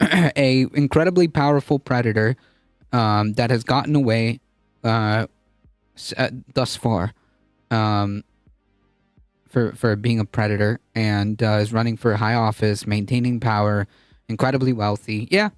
A incredibly powerful predator that has gotten away thus far for being a predator, and is running for high office, maintaining power, incredibly wealthy. Yeah.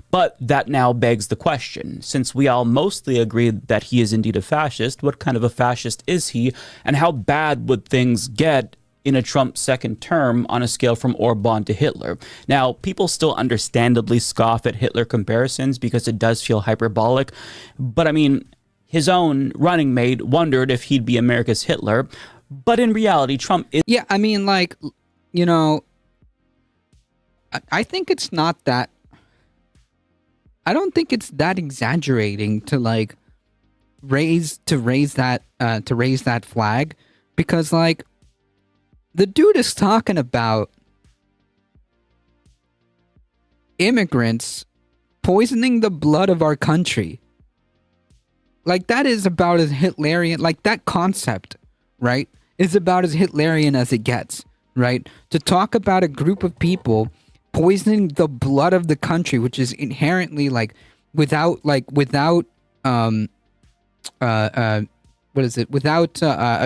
But that now begs the question, since we all mostly agree that he is indeed a fascist, what kind of a fascist is he, and how bad would things get in a Trump second term on a scale from Orban to Hitler? Now, people still understandably scoff at Hitler comparisons because it does feel hyperbolic, but I mean, his own running mate wondered if he'd be America's Hitler, but in reality, Trump is... Yeah, I mean, like, you know, I think it's not that. I don't think it's that exaggerating to like raise that flag, because like the dude is talking about immigrants poisoning the blood of our country. Like, that is about as Hitlerian, like that concept, right, is about as Hitlerian as it gets, right? To talk about a group of people poisoning the blood of the country, which is inherently without a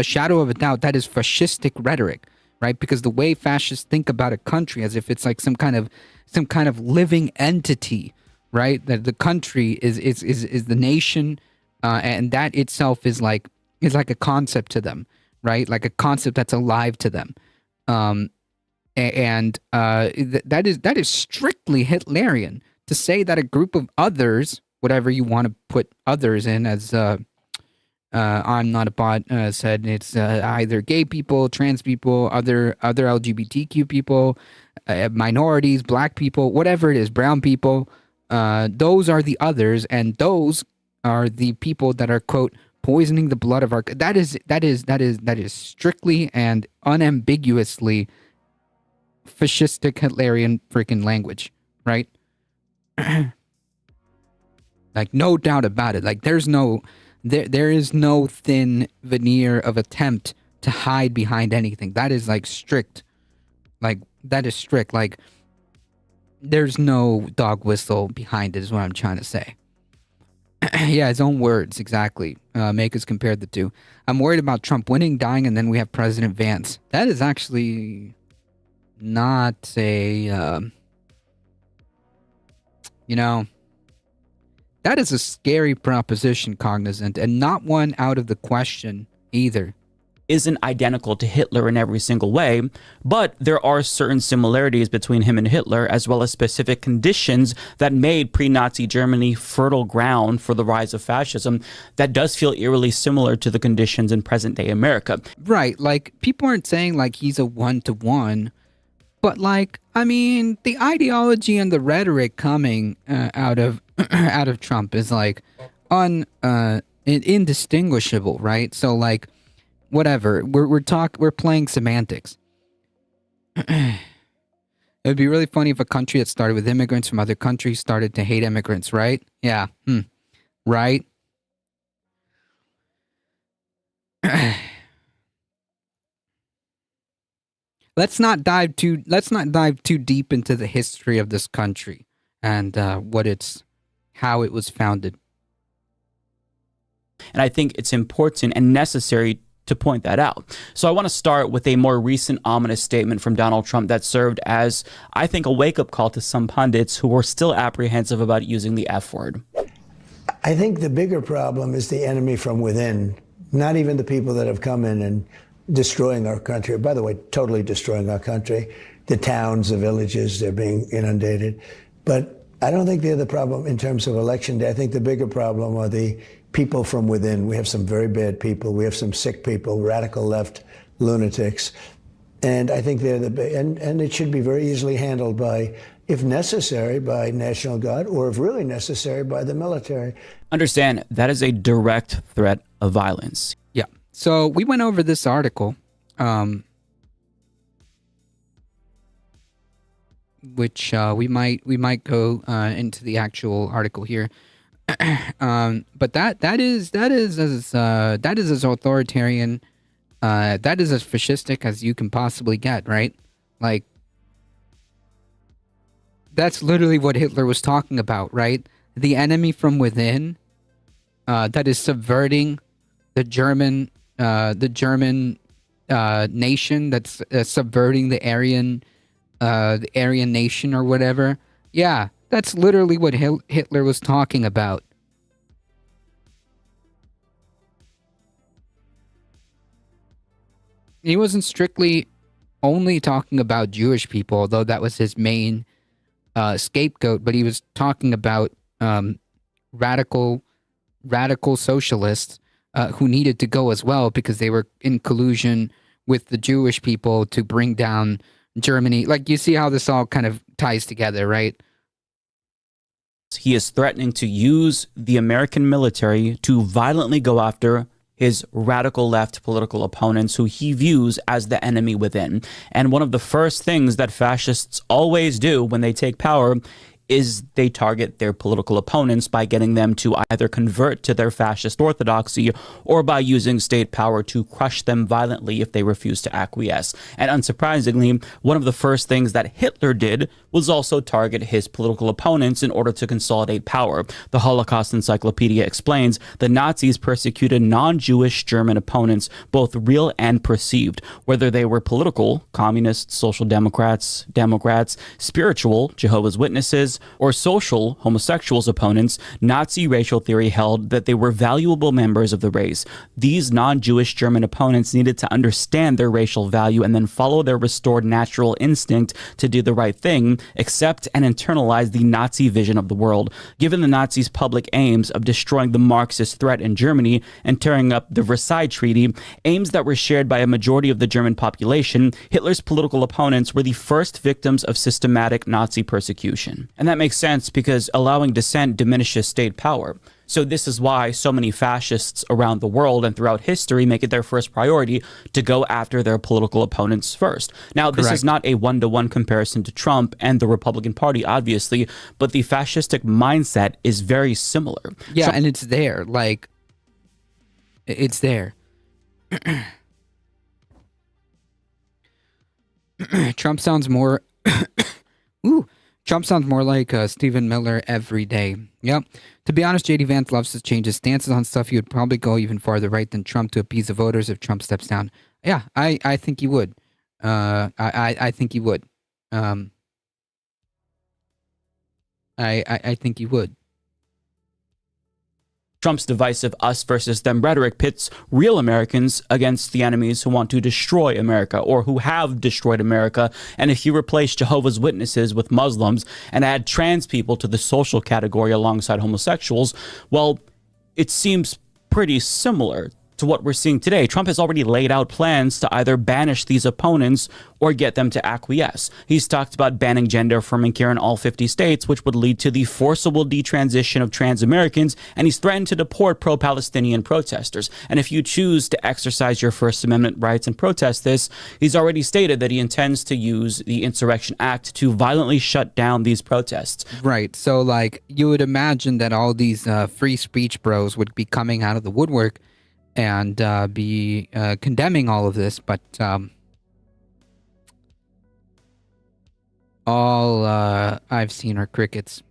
shadow of a doubt, that is fascistic rhetoric, right? Because the way fascists think about a country as if it's like some kind of living entity, right? That the country is the nation, and that itself is like a concept to them, right? Like a concept that's alive to them. That is strictly Hitlerian to say that a group of others, whatever you want to put others in, as I'm Not a Bot said, it's either gay people, trans people, other LGBTQ people, minorities, black people, whatever it is, brown people. Those are the others, and those are the people that are, quote, poisoning the blood of our. That is strictly and unambiguously fascistic Hitlerian freaking language, right? Like, no doubt about it. Like, there is no thin veneer of attempt to hide behind anything. That is like strict. Like, that is strict. Like, there's no dog whistle behind it, is what I'm trying to say. Yeah, his own words, exactly. Makers compared the two. I'm worried about Trump winning, dying, and then we have President Vance. That is actually not a, that is a scary proposition, Cognizant, and not one out of the question either. Isn't identical to Hitler in every single way, but there are certain similarities between him and Hitler, as well as specific conditions that made pre-Nazi Germany fertile ground for the rise of fascism that does feel eerily similar to the conditions in present-day America. Right, like, people aren't saying, like, he's a one-to-one, but, like, I mean, the ideology and the rhetoric coming out of Trump is, like, indistinguishable, right? So, like, whatever, we're playing semantics. It would be really funny if a country that started with immigrants from other countries started to hate immigrants, right? Yeah. Right? Let's not dive too deep into the history of this country and how it was founded. And I think it's important and necessary to point that out. So I want to start with a more recent ominous statement from Donald Trump that served as, I think, a wake-up call to some pundits who were still apprehensive about using the F word. I think the bigger problem is the enemy from within, not even the people that have come in and destroying our country. By the way, totally destroying our country. The towns, the villages, they're being inundated. But I don't think they're the problem in terms of election day. I think the bigger problem are the people from within. We have some very bad people. We have some sick people, radical left lunatics. And I think they're and it should be very easily handled by, if necessary, by National Guard, or if really necessary, by the military. Understand, that is a direct threat of violence. Yeah. So we went over this article, which we might go into the actual article here. But that is as authoritarian, that is as fascistic as you can possibly get, right? Like, that's literally what Hitler was talking about, right? The enemy from within, that is subverting the German nation, that's subverting the Aryan nation or whatever. Yeah. That's literally what Hitler was talking about. He wasn't strictly only talking about Jewish people, although that was his main scapegoat, but he was talking about radical socialists who needed to go as well because they were in collusion with the Jewish people to bring down Germany. Like, you see how this all kind of ties together, right? He is threatening to use the American military to violently go after his radical left political opponents who he views as the enemy within. And one of the first things that fascists always do when they take power is they target their political opponents by getting them to either convert to their fascist orthodoxy or by using state power to crush them violently if they refuse to acquiesce. And unsurprisingly, one of the first things that Hitler did was also target his political opponents in order to consolidate power. The Holocaust Encyclopedia explains the Nazis persecuted non-Jewish German opponents, both real and perceived, whether they were political, communists, social democrats, spiritual, Jehovah's Witnesses, or social, homosexuals opponents. Nazi racial theory held that they were valuable members of the race. These non-Jewish German opponents needed to understand their racial value and then follow their restored natural instinct to do the right thing, accept and internalize the Nazi vision of the world. Given the Nazis' public aims of destroying the Marxist threat in Germany and tearing up the Versailles Treaty, aims that were shared by a majority of the German population, Hitler's political opponents were the first victims of systematic Nazi persecution. And that makes sense because allowing dissent diminishes state power. So this is why so many fascists around the world and throughout history make it their first priority to go after their political opponents first. Now, this is not a one-to-one comparison to Trump and the Republican Party, obviously, but the fascistic mindset is very similar. Yeah, and it's there. Like, it's there. Trump sounds more... Trump sounds more like Stephen Miller every day. Yep. To be honest, J.D. Vance loves to change his stances on stuff. He would probably go even farther right than Trump to appease the voters if Trump steps down. Yeah, I think he would. I think he would. I think he would. Trump's divisive us versus them rhetoric pits real Americans against the enemies who want to destroy America or who have destroyed America. And if you replace Jehovah's Witnesses with Muslims and add trans people to the social category alongside homosexuals, well, it seems pretty similar to what we're seeing today. Trump has already laid out plans to either banish these opponents or get them to acquiesce. He's talked about banning gender affirming care in all 50 states, which would lead to the forcible detransition of trans Americans, and he's threatened to deport pro-Palestinian protesters. And if you choose to exercise your First Amendment rights and protest this, he's already stated that he intends to use the Insurrection Act to violently shut down these protests. Right. So, like, you would imagine that all these free speech bros would be coming out of the woodwork and be condemning all of this, but all I've seen are crickets.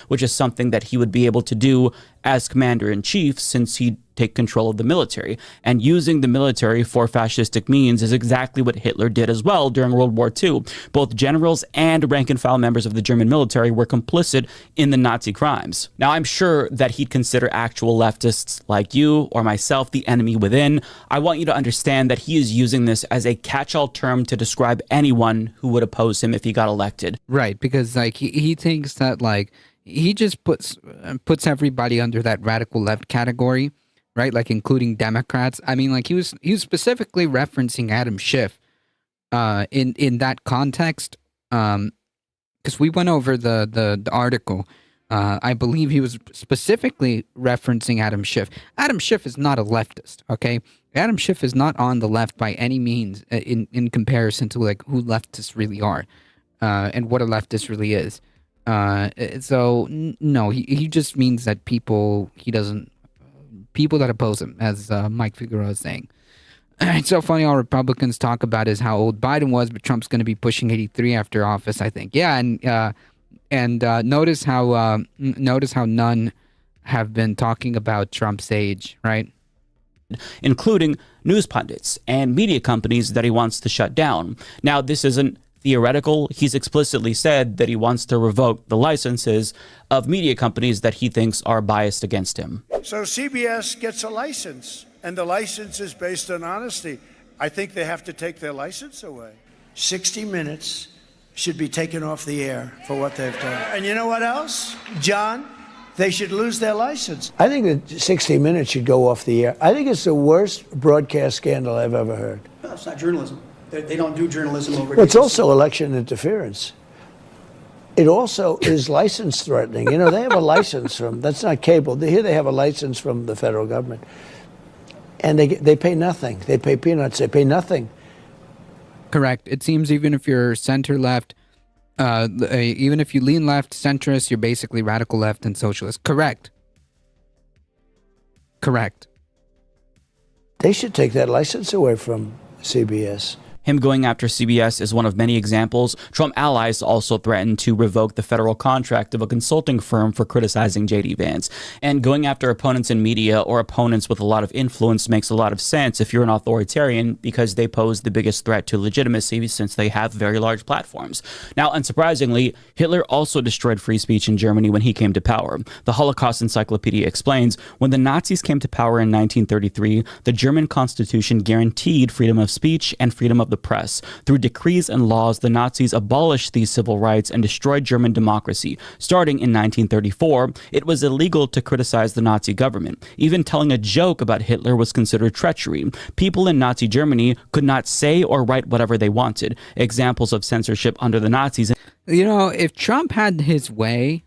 Which is something that he would be able to do as commander-in-chief since he'd take control of the military. And using the military for fascistic means is exactly what Hitler did as well during World War II. Both generals and rank-and-file members of the German military were complicit in the Nazi crimes. Now, I'm sure that he'd consider actual leftists like you or myself the enemy within. I want you to understand that he is using this as a catch-all term to describe anyone who would oppose him if he got elected. Right, because like he thinks that like he just puts everybody under that radical left category, right? Like including Democrats. I mean, like he was specifically referencing Adam Schiff in that context, because we went over the article. I believe he was specifically referencing Adam Schiff. Adam Schiff is not a leftist, okay? Adam Schiff is not on the left by any means in comparison to like who leftists really are and what a leftist really is. So no, he just means that people that oppose him, as Mike Figueroa is saying. It's so funny all Republicans talk about is how old Biden was, but Trump's going to be pushing 83 after office, I think. Yeah, and notice how none have been talking about Trump's age, right? Including news pundits and media companies that he wants to shut down. Now, this isn't theoretical. He's explicitly said that he wants to revoke the licenses of media companies that he thinks are biased against him. So CBS gets a license, and the license is based on honesty. I think they have to take their license away. 60 Minutes should be taken off the air for what they've done. And you know what else, John? They should lose their license. I think that 60 Minutes should go off the air. I think it's the worst broadcast scandal I've ever heard. That's not journalism. They don't do journalism over. Well, it's also election interference. It also is license threatening. You know, they have a license from, that's not cable. Here they have a license from the federal government. And they pay nothing. They pay peanuts. They pay nothing. Correct. It seems even if you're center-left, even if you lean left, centrist, you're basically radical left and socialist. Correct. Correct. They should take that license away from CBS. Him going after CBS is one of many examples. Trump allies also threatened to revoke the federal contract of a consulting firm for criticizing J.D. Vance. And going after opponents in media or opponents with a lot of influence makes a lot of sense if you're an authoritarian, because they pose the biggest threat to legitimacy since they have very large platforms. Now, unsurprisingly, Hitler also destroyed free speech in Germany when he came to power. The Holocaust Encyclopedia explains, when the Nazis came to power in 1933, the German Constitution guaranteed freedom of speech and freedom of the press. Through decrees and laws, the Nazis abolished these civil rights and destroyed German democracy. Starting in 1934, it was illegal to criticize the Nazi government. Even telling a joke about Hitler was considered treachery. People in Nazi Germany could not say or write whatever they wanted. Examples of censorship under the Nazis. You know, if Trump had his way,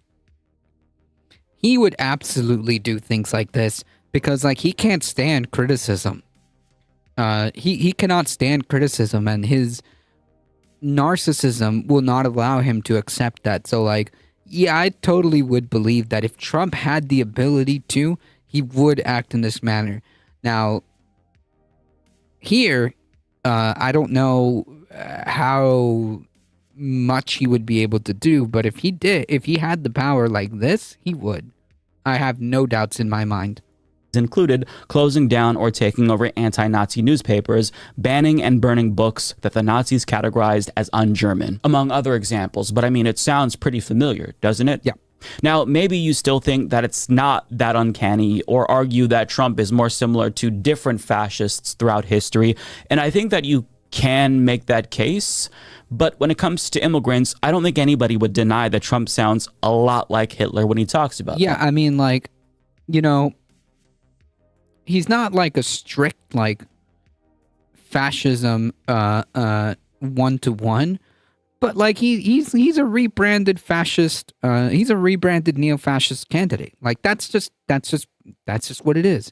he would absolutely do things like this, because like he can't stand criticism. He cannot stand criticism, and his narcissism will not allow him to accept that. So like, yeah, I totally would believe that if Trump had the ability to, he would act in this manner. Now, here, I don't know how much he would be able to do, but if he had the power like this, he would. I have no doubts in my mind. Included closing down or taking over anti-Nazi newspapers, banning and burning books that the Nazis categorized as un-German, among other examples. But I mean, it sounds pretty familiar, doesn't it? Yeah. Now, maybe you still think that it's not that uncanny, or argue that Trump is more similar to different fascists throughout history. And I think that you can make that case. But when it comes to immigrants, I don't think anybody would deny that Trump sounds a lot like Hitler when he talks about Yeah, them. I mean, like, you know, he's not like a strict like fascism 1-to-1, but like he's a rebranded fascist, he's a rebranded neo-fascist candidate. Like that's just what it is.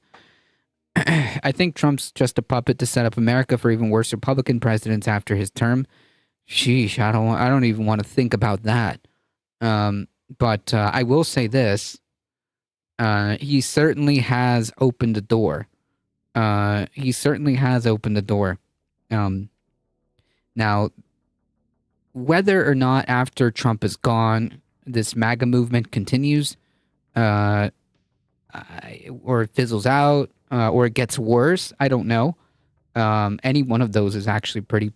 I think Trump's just a puppet to set up America for even worse Republican presidents after his term. Sheesh, I don't even want to think about that. But I will say this. He certainly has opened the door. Now, whether or not after Trump is gone, this MAGA movement continues, or it fizzles out, or it gets worse, I don't know. Any one of those is actually pretty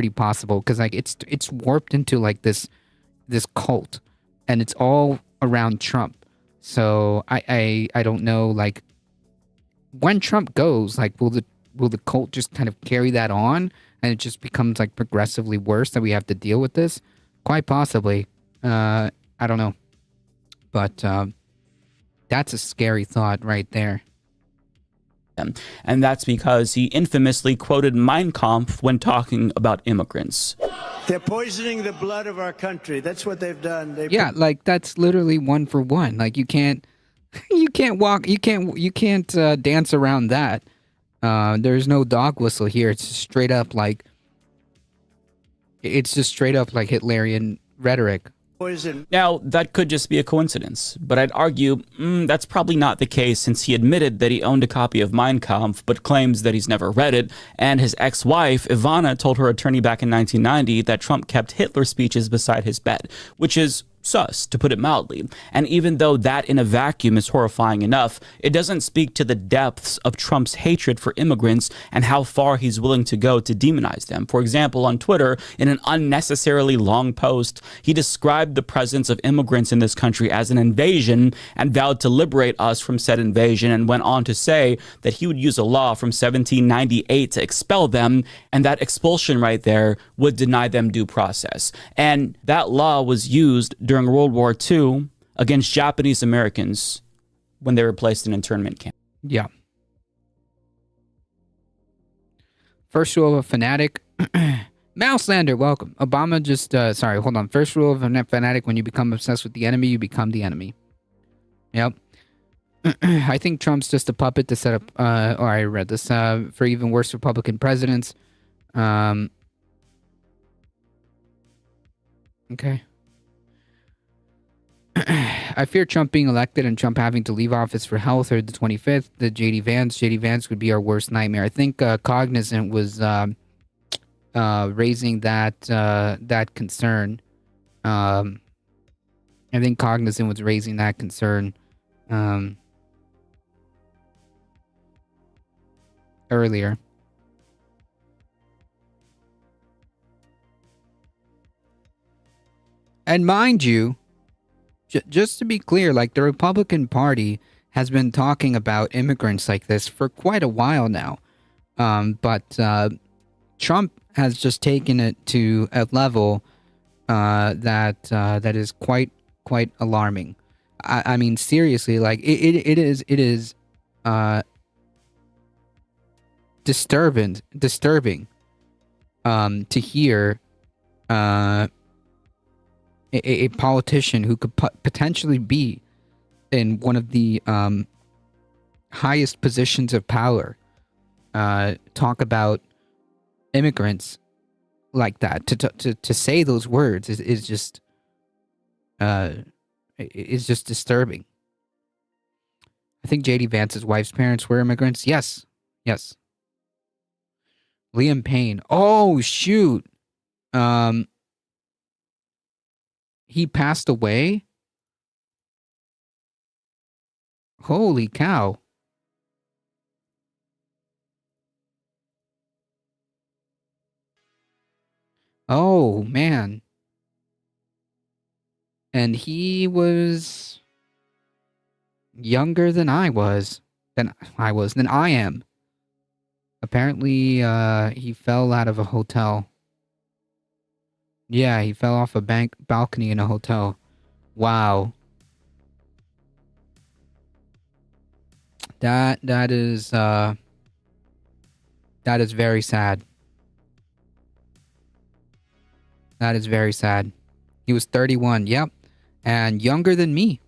possible, because like it's warped into like this cult, and it's all around Trump. So I don't know, like, when Trump goes, like, will the cult just kind of carry that on, and it just becomes like progressively worse that we have to deal with this? Quite possibly. I don't know, but that's a scary thought right there. And that's because he infamously quoted Mein Kampf when talking about immigrants. They're poisoning the blood of our country. That's what they've done. Yeah, like that's literally 1 for 1. Like you can't dance around that. There's no dog whistle here. It's just straight up like Hitlerian rhetoric. Poison. Now, that could just be a coincidence, but I'd argue that's probably not the case, since he admitted that he owned a copy of Mein Kampf, but claims that he's never read it, and his ex-wife, Ivana, told her attorney back in 1990 that Trump kept Hitler speeches beside his bed, which is sus, to put it mildly. And even though that in a vacuum is horrifying enough, it doesn't speak to the depths of Trump's hatred for immigrants and how far he's willing to go to demonize them. For example, on Twitter, in an unnecessarily long post, he described the presence of immigrants in this country as an invasion and vowed to liberate us from said invasion, and went on to say that he would use a law from 1798 to expel them, and that expulsion right there would deny them due process. And that law was used during World War II against Japanese Americans when they were placed in internment camps. Yeah. First rule of a fanatic, Mouselander, welcome. Obama just, sorry, hold on. First rule of a net fanatic, when you become obsessed with the enemy, you become the enemy. Yep. I think Trump's just a puppet to set up, or I read this, for even worse Republican presidents. Okay. I fear Trump being elected and Trump having to leave office for health or the 25th. The JD Vance would be our worst nightmare. I think Cognizant was raising that concern. I think Cognizant was raising that concern earlier. And mind you, just to be clear, like the Republican Party has been talking about immigrants like this for quite a while now. But Trump has just taken it to a level that is quite alarming. I mean, seriously, like it is disturbing to hear a politician who could potentially be in one of the highest positions of power talk about immigrants like that. To say those words is just disturbing. I think JD Vance's wife's parents were immigrants. Yes. Liam Payne. Oh shoot. He passed away? Holy cow. Oh, man. And he was younger than I was. Than I am. Apparently, he fell out of a hotel. Yeah, he fell off a balcony in a hotel. Wow. That is very sad. That is very sad. He was 31, yep. And younger than me.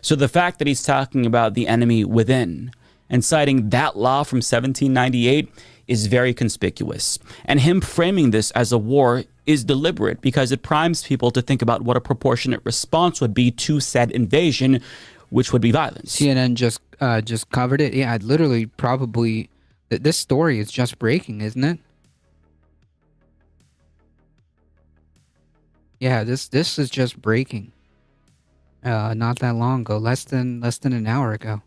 So the fact that he's talking about the enemy within and citing that law from 1798 is very conspicuous. And him framing this as a war is deliberate because it primes people to think about what a proportionate response would be to said invasion, which would be violence. CNN just covered it. Yeah, literally probably this story is just breaking, isn't it? Yeah, this is just breaking. Not that long ago, less than an hour ago.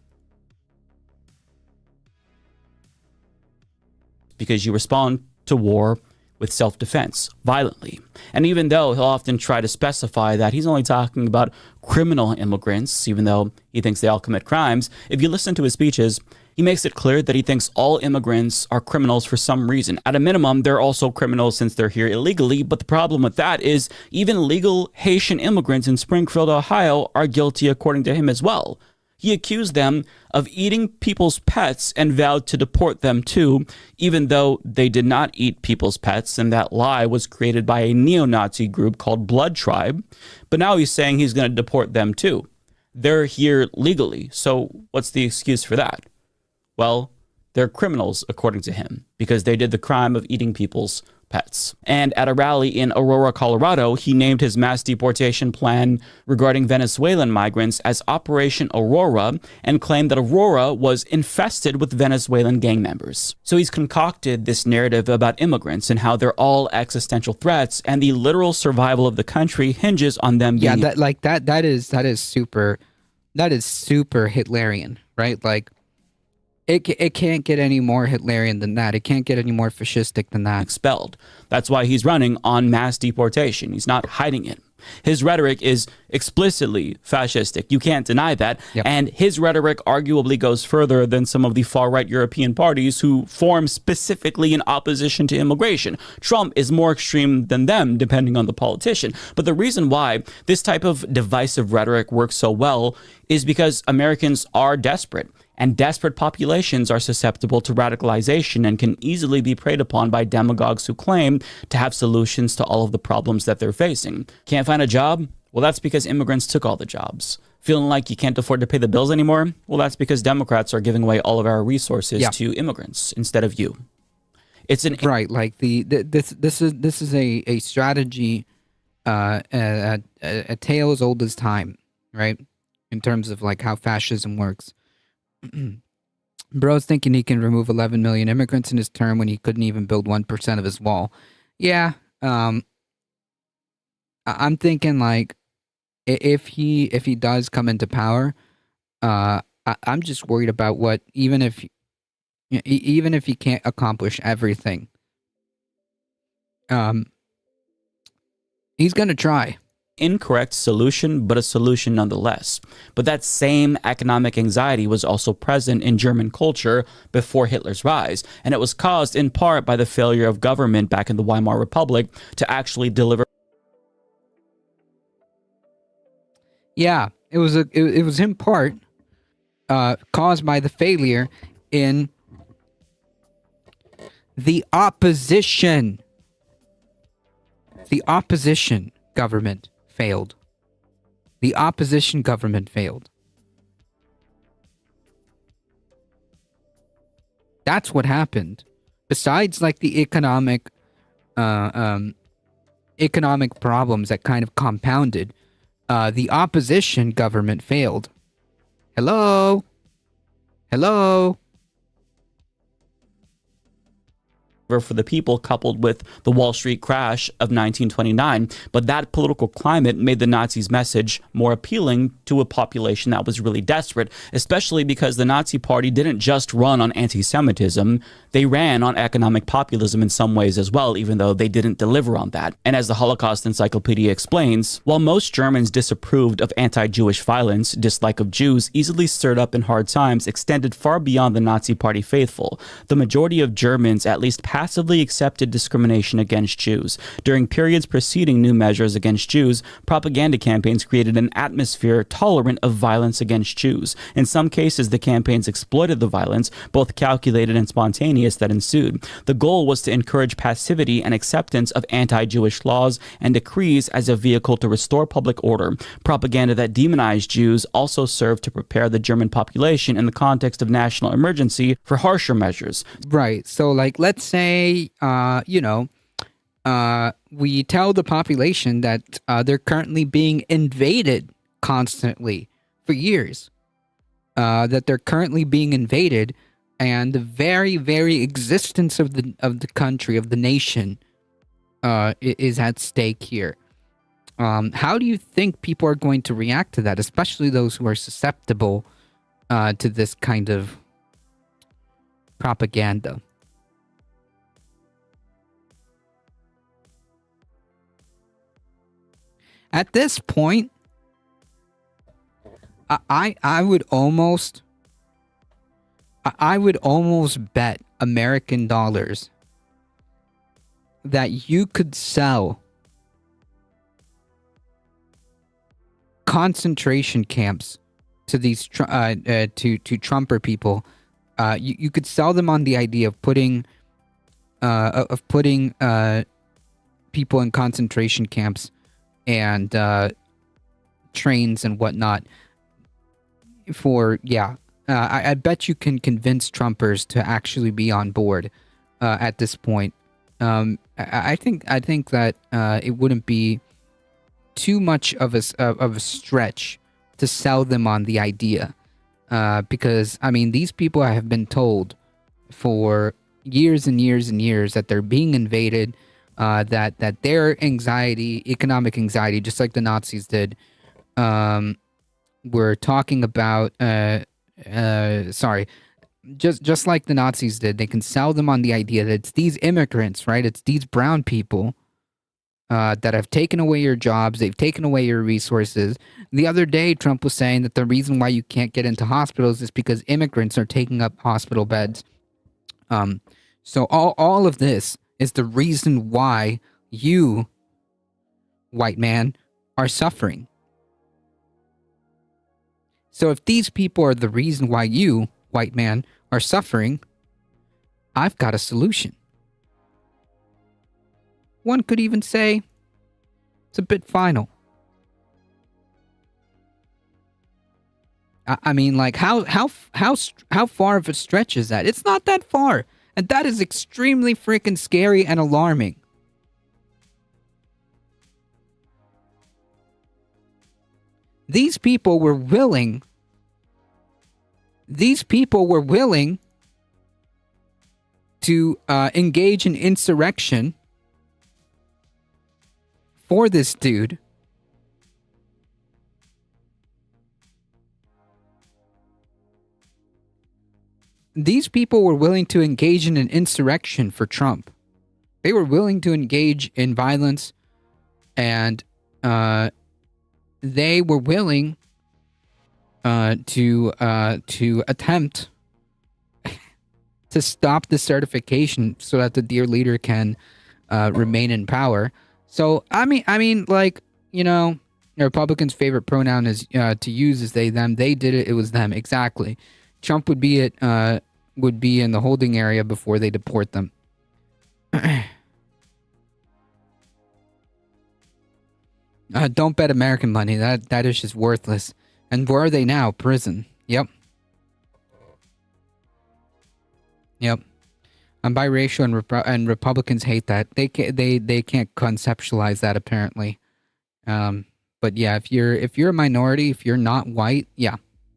Because you respond to war with self-defense, violently. And even though he'll often try to specify that he's only talking about criminal immigrants, even though he thinks they all commit crimes, if you listen to his speeches, he makes it clear that he thinks all immigrants are criminals for some reason. At a minimum, they're also criminals since they're here illegally, but the problem with that is even legal Haitian immigrants in Springfield, Ohio are guilty according to him as well. He accused them of eating people's pets and vowed to deport them too, even though they did not eat people's pets, and that lie was created by a neo-Nazi group called Blood Tribe. But now he's saying he's going to deport them too. They're here legally, so what's the excuse for that? Well, they're criminals, according to him, because they did the crime of eating people's pets. And at a rally in Aurora, Colorado, he named his mass deportation plan regarding Venezuelan migrants as Operation Aurora and claimed that Aurora was infested with Venezuelan gang members. So he's concocted this narrative about immigrants and how they're all existential threats and the literal survival of the country hinges on them being... Yeah, that is super Hitlerian, right? Like, It can't get any more Hitlerian than that. It can't get any more fascistic than that. Expelled. That's why he's running on mass deportation. He's not hiding it. His rhetoric is explicitly fascistic. You can't deny that. Yep. And his rhetoric arguably goes further than some of the far-right European parties who form specifically in opposition to immigration. Trump is more extreme than them, depending on the politician. But the reason why this type of divisive rhetoric works so well is because Americans are desperate. And desperate populations are susceptible to radicalization and can easily be preyed upon by demagogues who claim to have solutions to all of the problems that they're facing. Can't find a job? Well, that's because immigrants took all the jobs. Feeling like you can't afford to pay the bills anymore? Well, that's because Democrats are giving away all of our resources to immigrants instead of you. It's an right, like this is a strategy, a tale as old as time, right? In terms of like how fascism works. Bro's thinking he can remove 11 million immigrants in his term when he couldn't even build 1% of his wall. Yeah, I'm thinking like if he does come into power, I'm just worried about what even if he can't accomplish everything, he's gonna try. Incorrect solution, but a solution nonetheless. But that same economic anxiety was also present in German culture before Hitler's rise, and it was caused in part by the failure of government back in the Weimar Republic to actually deliver. Yeah, it was in part caused by the failure in the opposition. The opposition government failed. The opposition government failed. That's what happened. Besides, like the economic problems that kind of compounded, the opposition government failed. Hello? For the people, coupled with the Wall Street crash of 1929, but that political climate made the Nazis' message more appealing to a population that was really desperate, especially because the Nazi Party didn't just run on anti-Semitism, they ran on economic populism in some ways as well, even though they didn't deliver on that. And as the Holocaust Encyclopedia explains, while most Germans disapproved of anti-Jewish violence, dislike of Jews easily stirred up in hard times extended far beyond the Nazi Party faithful. The majority of Germans at least passively accepted discrimination against Jews. During periods preceding new measures against Jews, propaganda campaigns created an atmosphere tolerant of violence against Jews. In some cases, the campaigns exploited the violence, both calculated and spontaneous, that ensued. The goal was to encourage passivity and acceptance of anti-Jewish laws and decrees as a vehicle to restore public order. Propaganda that demonized Jews also served to prepare the German population in the context of national emergency for harsher measures. Right. So, like, let's say, we tell the population that they're currently being invaded constantly for years, that they're currently being invaded, and the very, very existence of the country, of the nation, is at stake here. How do you think people are going to react to that, especially those who are susceptible to this kind of propaganda? At this point, I would almost bet American dollars that you could sell concentration camps to these to Trumper people. You could sell them on the idea of putting people in concentration camps and trains and whatnot. I bet you can convince Trumpers to actually be on board at this point. I think that it wouldn't be too much of a stretch to sell them on the idea, because I mean, these people have been told for years and years and years that they're being invaded, that their anxiety, economic anxiety, just like the Nazis did, we're talking about just like the Nazis did, they can sell them on the idea that it's these immigrants, right? It's these brown people that have taken away your jobs, they've taken away your resources. The other day, Trump was saying that the reason why you can't get into hospitals is because immigrants are taking up hospital beds. So all of this is the reason why you, white man, are suffering. So if these people are the reason why you, white man are suffering, I've got a solution. One could even say it's a bit final. I mean, like, how far of a stretch is that? It's not that far. And that is extremely freaking scary and alarming. These people were willing to engage in insurrection for this dude. These people were willing to engage in an insurrection for Trump. They were willing to engage in violence, and they were willing to attempt to stop the certification so that the dear leader can remain in power. So I mean, like, you know, Republicans' favorite pronoun is to use is they them. They did it. It was them. Exactly. Trump would be in the holding area before they deport them. Don't bet American money. That is just worthless. And where are they now? Prison. Yep. I'm biracial, and Republicans hate that. They can't conceptualize that, apparently. But yeah, if you're a minority, if you're not white, yeah,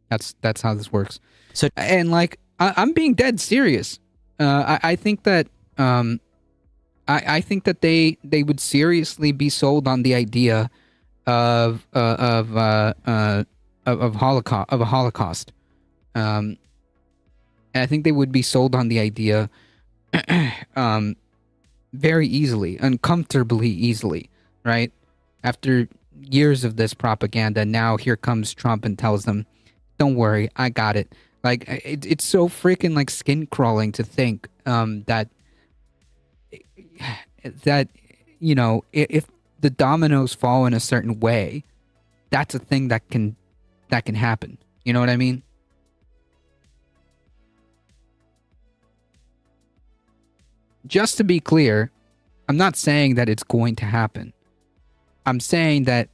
that's how this works. So, and like, I'm being dead serious. I think that I think that they would seriously be sold on the idea of a Holocaust. And I think they would be sold on the idea very easily, uncomfortably easily, right? After years of this propaganda, now here comes Trump and tells them, "Don't worry, I got it." Like, it's so freaking like skin crawling to think that you know, if the dominoes fall in a certain way, that's a thing that can happen. You know what I mean? Just to be clear, I'm not saying that it's going to happen. I'm saying that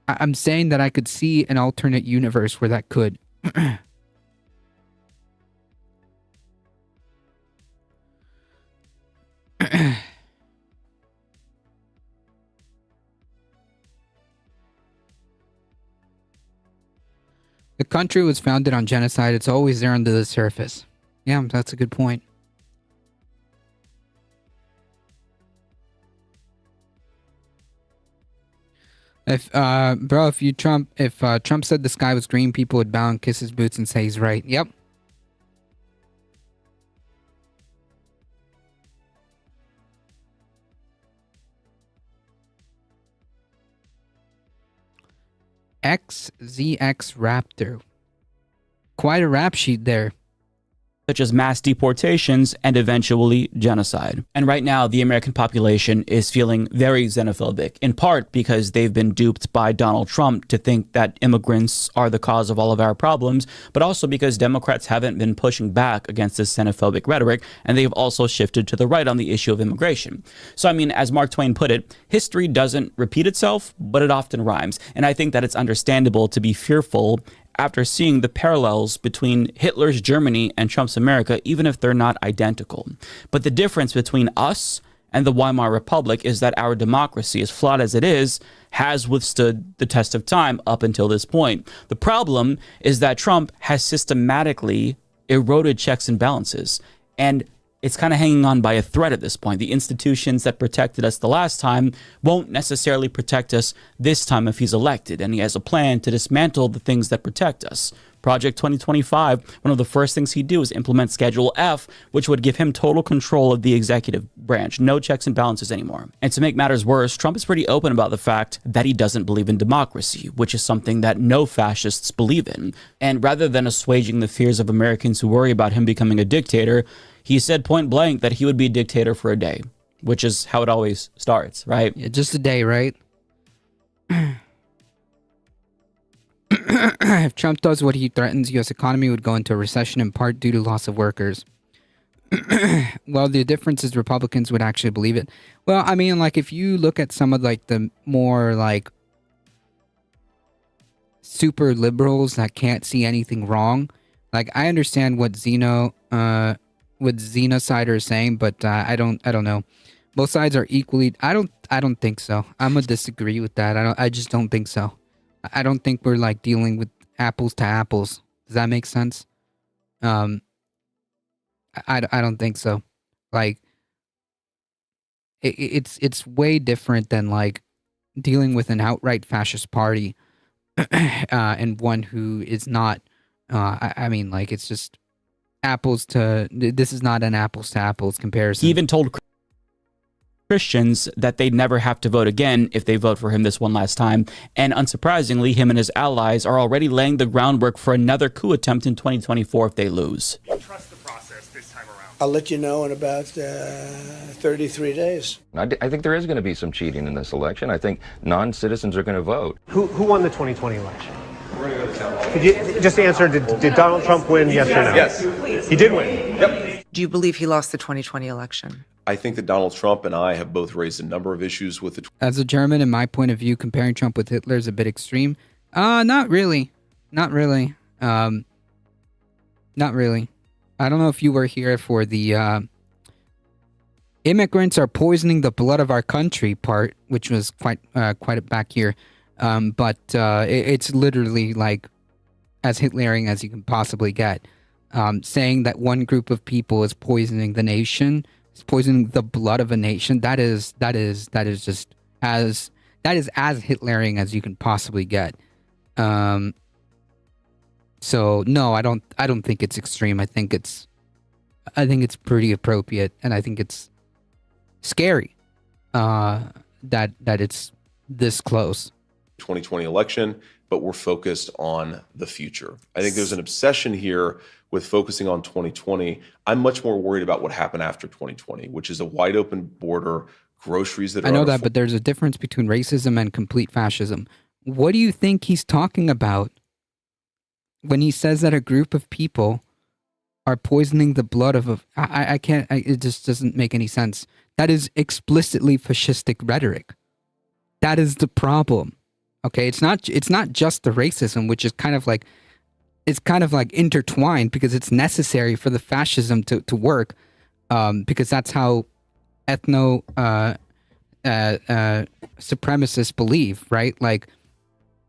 I could see an alternate universe where that could. The country was founded on genocide. It's always there under the surface. Yeah, that's a good point. If Trump said the sky was green, people would bow and kiss his boots and say he's right. Yep. XZX Raptor. Quite a rap sheet there. Such as mass deportations and eventually genocide. And right now, the American population is feeling very xenophobic, in part because they've been duped by Donald Trump to think that immigrants are the cause of all of our problems, but also because Democrats haven't been pushing back against this xenophobic rhetoric, and they've also shifted to the right on the issue of immigration. So, I mean, as Mark Twain put it, history doesn't repeat itself, but it often rhymes. And I think that it's understandable to be fearful after seeing the parallels between Hitler's Germany and Trump's America, even if they're not identical. But the difference between us and the Weimar Republic is that our democracy, as flawed as it is, has withstood the test of time up until this point. The problem is that Trump has systematically eroded checks and balances, and it's kind of hanging on by a thread at this point. The institutions that protected us the last time won't necessarily protect us this time if he's elected, and he has a plan to dismantle the things that protect us. Project 2025, one of the first things he'd do is implement Schedule F, which would give him total control of the executive branch. No checks and balances anymore. And to make matters worse, Trump is pretty open about the fact that he doesn't believe in democracy, which is something that no fascists believe in. And rather than assuaging the fears of Americans who worry about him becoming a dictator, he said point blank that he would be a dictator for a day, which is how it always starts, right? Yeah, just a day, right? If Trump does what he threatens, U.S. economy would go into a recession in part due to loss of workers. Well, the difference is Republicans would actually believe it. Well, I mean, like, if you look at some of, like, the more, like, super liberals that can't see anything wrong, like, I understand what Xenocider is saying, but I don't know. Both sides are equally. I don't think so. I'm gonna disagree with that. I just don't think so. I don't think we're, like, dealing with apples to apples. Does that make sense? I don't think so. Like, it's way different than, like, dealing with an outright fascist party and one who is not. I mean, like, it's just apples to. This is not an apples to apples comparison. He even told Christians that they'd never have to vote again if they vote for him this one last time. And unsurprisingly, him and his allies are already laying the groundwork for another coup attempt in 2024 if they lose. Trust the process this time around. I'll let you know in about 33 days. I think there is going to be some cheating in this election. I think non-citizens are going to vote. Who won the 2020 election? Could you just answer, did Donald Trump win, yes or no? Yes. He did win? Yep. Do you believe he lost the 2020 election? I think that Donald Trump and I have both raised a number of issues with the... As a German, in my point of view, comparing Trump with Hitler is a bit extreme. Not really. Not really. Not really. I don't know if you were here for the immigrants are poisoning the blood of our country part, which was quite back here. But it's literally like as Hitlerian as you can possibly get. Saying that one group of people is poisoning the nation, is poisoning the blood of a nation. That is just as Hitlerian as you can possibly get. So no, I don't think it's extreme. I think it's pretty appropriate, and I think it's scary that it's this close. 2020 election, but we're focused on the future. I think there's an obsession here with focusing on 2020. I'm much more worried about what happened after 2020, which is a wide open border, groceries that are... I know that, but there's a difference between racism and complete fascism. What do you think he's talking about when he says that a group of people are poisoning the blood of a... I can't... it just doesn't make any sense. That is explicitly fascistic rhetoric. That is the problem. Okay, it's not just the racism, which is kind of like intertwined because it's necessary for the fascism to work, because that's how supremacists believe, right? Like,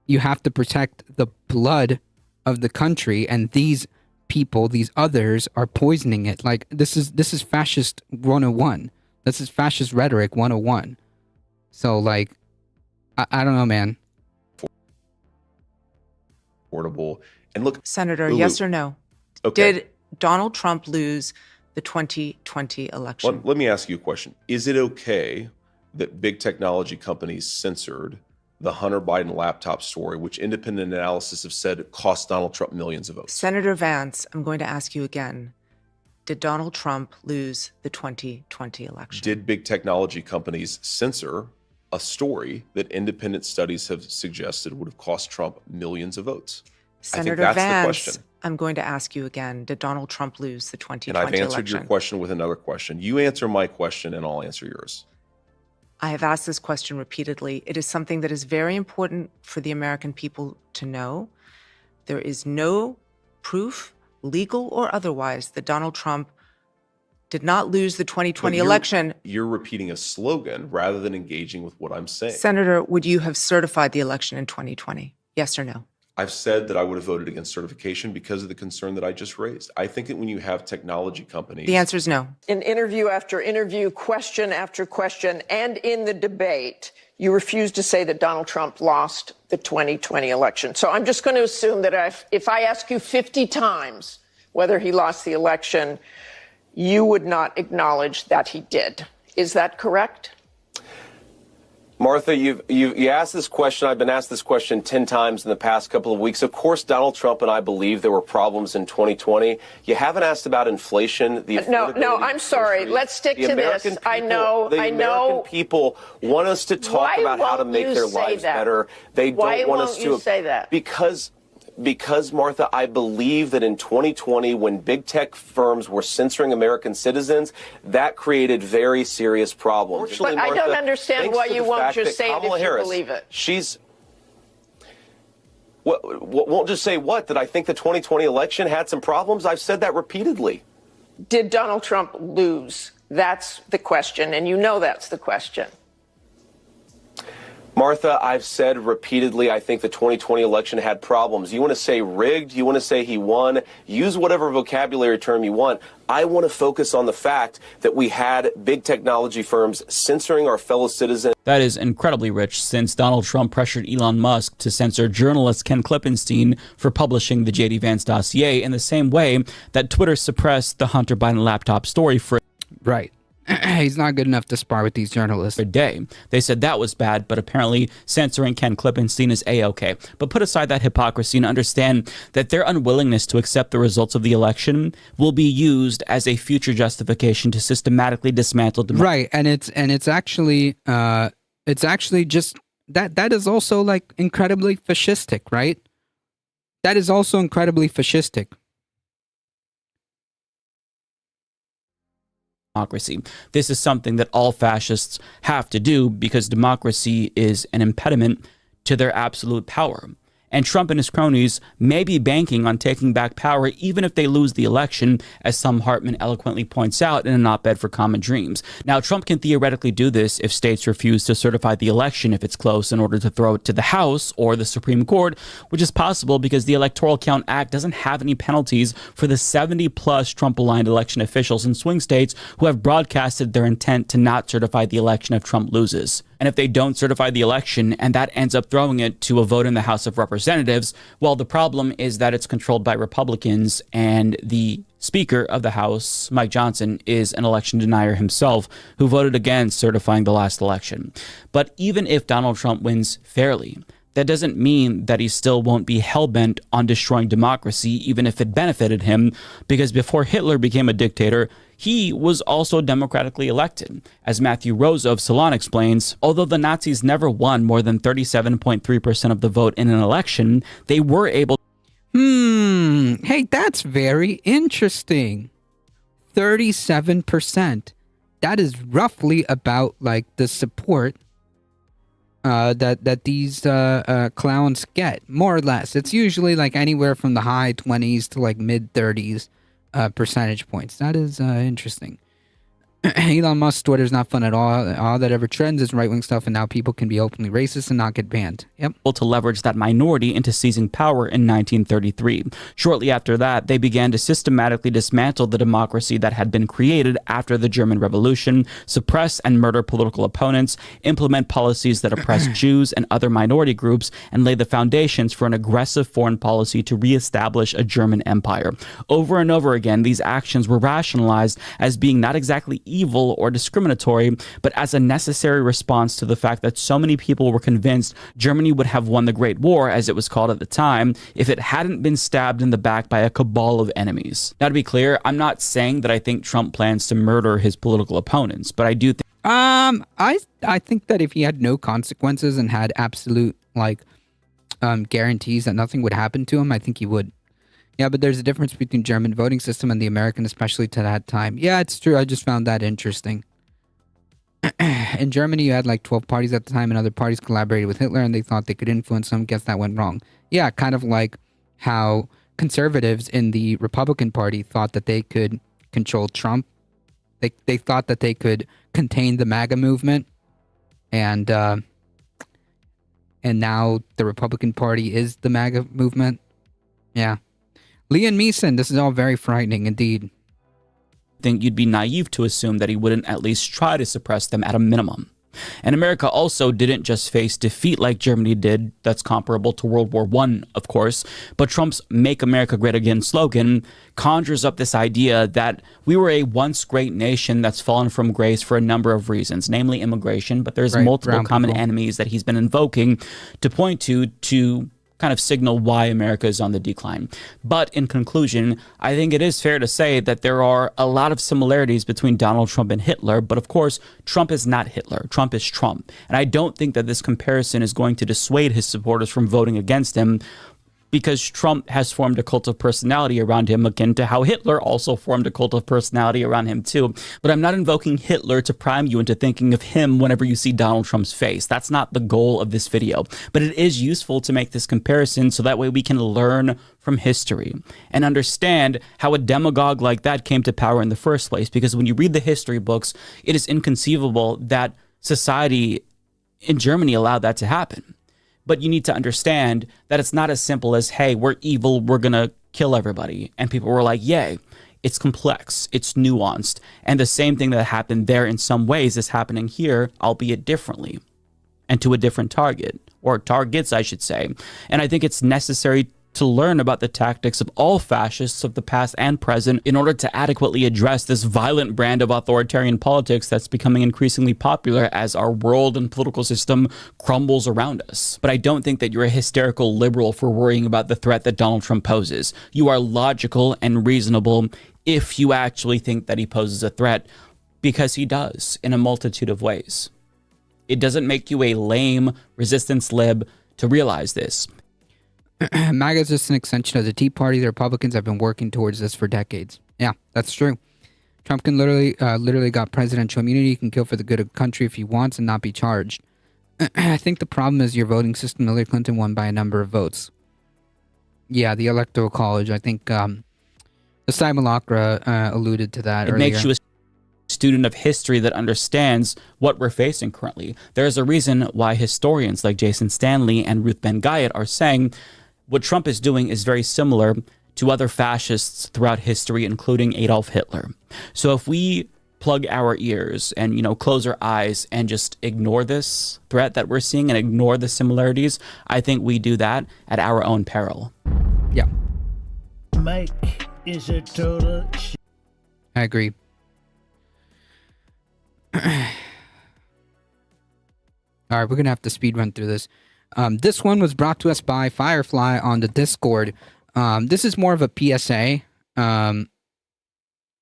you have to protect the blood of the country, and these people, these others, are poisoning it. Like, this is fascist 101. This is fascist rhetoric 101. So, like, I don't know, man. Affordable. And look, Senator, Lulu, yes or no? Okay. Did Donald Trump lose the 2020 election? Let me ask you a question. Is it okay that big technology companies censored the Hunter Biden laptop story, which independent analysis have said it cost Donald Trump millions of votes? Senator Vance, I'm going to ask you again. Did Donald Trump lose the 2020 election? Did big technology companies censor a story that independent studies have suggested would have cost Trump millions of votes? Senator I think that's Vance, the question. I'm going to ask you again. Did Donald Trump lose the 2020 And I've answered election? your question with another question. You answer my question and I'll answer yours. I have asked this question repeatedly. It is something that is very important for the American people to know. There is no proof, legal or otherwise, that Donald Trump did not lose the 2020 election. You're repeating a slogan rather than engaging with what I'm saying. Senator, would you have certified the election in 2020? Yes or no? I've said that I would have voted against certification because of the concern that I just raised. I think that when you have technology companies... The answer is no. In interview after interview, question after question, and in the debate, you refuse to say that Donald Trump lost the 2020 election. So I'm just going to assume that if I ask you 50 times whether he lost the election, you would not acknowledge that he did. Is that correct? Martha, you asked this question. I've been asked this question 10 times in the past couple of weeks. Of course, Donald Trump and I believe there were problems in 2020. You haven't asked about inflation. No, I'm sorry. Let's stick to this. I know. American people want us to talk about how to make their lives better. They don't want us to. Why won't you say that? Because, Martha, I believe that in 2020, when big tech firms were censoring American citizens, that created very serious problems. But I don't understand why you won't just say it if you believe it. Won't just say what? That I think the 2020 election had some problems? I've said that repeatedly. Did Donald Trump lose? That's the question, and you know that's the question. Martha, I've said repeatedly, I think the 2020 election had problems. You want to say rigged? You want to say he won? Use whatever vocabulary term you want. I want to focus on the fact that we had big technology firms censoring our fellow citizens. That is incredibly rich, since Donald Trump pressured Elon Musk to censor journalist Ken Klippenstein for publishing the J.D. Vance dossier in the same way that Twitter suppressed the Hunter Biden laptop story for Right. He's not good enough to spar with these journalists. a day. They said that was bad, but apparently censoring Ken Klippenstein is A-okay. But put aside that hypocrisy and understand that their unwillingness to accept the results of the election will be used as a future justification to systematically dismantle democracy. Right, and it's actually just that is also like incredibly fascistic, right? That is also incredibly fascistic. Democracy. This is something that all fascists have to do because democracy is an impediment to their absolute power. And Trump and his cronies may be banking on taking back power even if they lose the election, as Sam Hartman eloquently points out in an op-ed for Common Dreams. Now, Trump can theoretically do this if states refuse to certify the election if it's close in order to throw it to the House or the Supreme Court, which is possible because the Electoral Count Act doesn't have any penalties for the 70-plus Trump-aligned election officials in swing states who have broadcasted their intent to not certify the election if Trump loses. And if they don't certify the election and that ends up throwing it to a vote in the House of Representatives, well, the problem is that it's controlled by Republicans, and the Speaker of the House, Mike Johnson, is an election denier himself who voted against certifying the last election. But even if Donald Trump wins fairly, that doesn't mean that he still won't be hell-bent on destroying democracy, even if it benefited him, because before Hitler became a dictator, he was also democratically elected. As Matthew Rosa of Salon explains, although the Nazis never won more than 37.3% of the vote in an election, they were able. Hey, that's very interesting. 37%. That is roughly about like the support that these clowns get, more or less. It's usually like anywhere from the high 20s to like mid 30s percentage points. That is interesting. Elon Musk's Twitter is not fun at all. All that ever trends is right-wing stuff, and now people can be openly racist and not get banned. Yep. To leverage that minority into seizing power in 1933. Shortly after that, they began to systematically dismantle the democracy that had been created after the German Revolution, suppress and murder political opponents, implement policies that oppress Jews and other minority groups, and lay the foundations for an aggressive foreign policy to reestablish a German empire. Over and over again, these actions were rationalized as being not exactly evil or discriminatory, but as a necessary response to the fact that so many people were convinced Germany would have won the Great War, as it was called at the time, if it hadn't been stabbed in the back by a cabal of enemies. Now, to be clear, I'm not saying that I think Trump plans to murder his political opponents, but I do think I think that if he had no consequences and had absolute guarantees that nothing would happen to him, I think he would. Yeah, but there's a difference between German voting system and the American, especially to that time. Yeah, it's true. I just found that interesting. In Germany, you had like 12 parties at the time, and other parties collaborated with Hitler, and they thought they could influence him. Guess that went wrong. Yeah, kind of like how conservatives in the Republican Party thought that they could control Trump. They thought that they could contain the MAGA movement, and now the Republican Party is the MAGA movement. Yeah. Liam Neeson, this is all very frightening indeed. I think you'd be naive to assume that he wouldn't at least try to suppress them at a minimum. And America also didn't just face defeat like Germany did, that's comparable to World War I, of course, but Trump's Make America Great Again slogan conjures up this idea that we were a once great nation that's fallen from grace for a number of reasons, namely immigration, but there's multiple brown common people. enemies that he's been invoking to point to kind of signal why America is on the decline. But in conclusion, I think it is fair to say that there are a lot of similarities between Donald Trump and Hitler, but of course, Trump is not Hitler. Trump is Trump. And I don't think that this comparison is going to dissuade his supporters from voting against him, because Trump has formed a cult of personality around him, akin to how Hitler also formed a cult of personality around him too. But I'm not invoking Hitler to prime you into thinking of him whenever you see Donald Trump's face. That's not the goal of this video. But it is useful to make this comparison so that way we can learn from history and understand how a demagogue like that came to power in the first place. Because when you read the history books, it is inconceivable that society in Germany allowed that to happen. But you need to understand that it's not as simple as, hey, we're evil, we're going to kill everybody. And people were like, yay. It's complex, it's nuanced. And the same thing that happened there in some ways is happening here, albeit differently, and to a different target, or targets, I should say. And I think it's necessary to learn about the tactics of all fascists of the past and present in order to adequately address this violent brand of authoritarian politics that's becoming increasingly popular as our world and political system crumbles around us. But I don't think that you're a hysterical liberal for worrying about the threat that Donald Trump poses. You are logical and reasonable if you actually think that he poses a threat, because he does in a multitude of ways. It doesn't make you a lame resistance lib to realize this. MAGA is just an extension of the Tea Party. The Republicans have been working towards this for decades. Yeah, that's true. Trump can literally got presidential immunity. He can kill for the good of the country if he wants and not be charged. I think the problem is your voting system. Hillary Clinton won by a number of votes. Yeah, the Electoral College. I think the Simulacra alluded to that It earlier. makes you a student of history that understands what we're facing currently. There's a reason why historians like Jason Stanley and Ruth Ben Guyot are saying what Trump is doing is very similar to other fascists throughout history, including Adolf Hitler. So if we plug our ears and, close our eyes and just ignore this threat that we're seeing and ignore the similarities, I think we do that at our own peril. Yeah. Mike is a total I agree. All right, we're going to have to speed run through this. This one was brought to us by Firefly on the Discord. This is more of a PSA.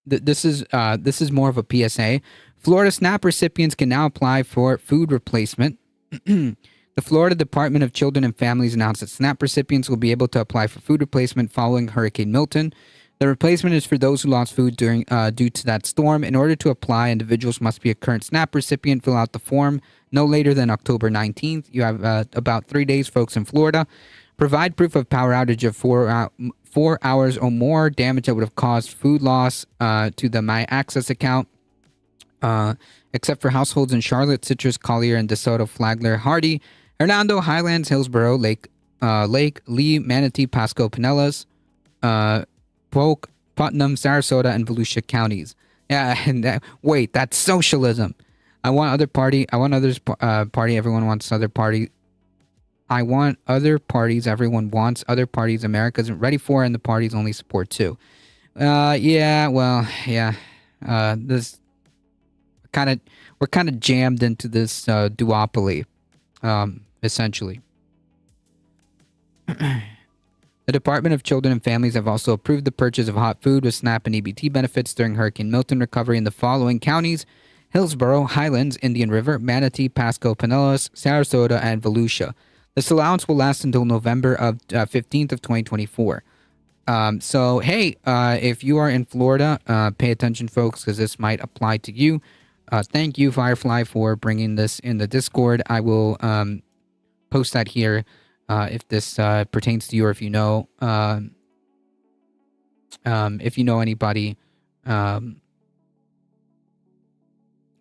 This is more of a PSA. Florida SNAP recipients can now apply for food replacement. The Florida Department of Children and Families announced that SNAP recipients will be able to apply for food replacement following Hurricane Milton. The replacement is for those who lost food due to that storm. In order to apply, individuals must be a current SNAP recipient. Fill out the form no later than October 19th. You have about 3 days, folks, in Florida. Provide proof of power outage of 4 hours or more, damage that would have caused food loss to the My Access account, except for households in Charlotte, Citrus, Collier, and DeSoto, Flagler, Hardy, Hernando, Highlands, Hillsborough, Lake, Lee, Manatee, Pasco, Pinellas, Polk, Putnam, Sarasota, and Volusia counties. Yeah, and wait, that's socialism. I want other party. I want others party. Everyone wants other party. I want other parties. Everyone wants other parties. America isn't ready for, and the parties only support two. Yeah. Well, yeah. This we're kind of jammed into this duopoly, essentially. The Department of Children and Families have also approved the purchase of hot food with SNAP and EBT benefits during Hurricane Milton recovery in the following counties: Hillsborough, Highlands, Indian River, Manatee, Pasco, Pinellas, Sarasota, and Volusia. This allowance will last until November of 15th of 2024. So, hey, if you are in Florida, pay attention, folks, because this might apply to you. Thank you, Firefly, for bringing this in the Discord. I will post that here if this pertains to you, or if you know anybody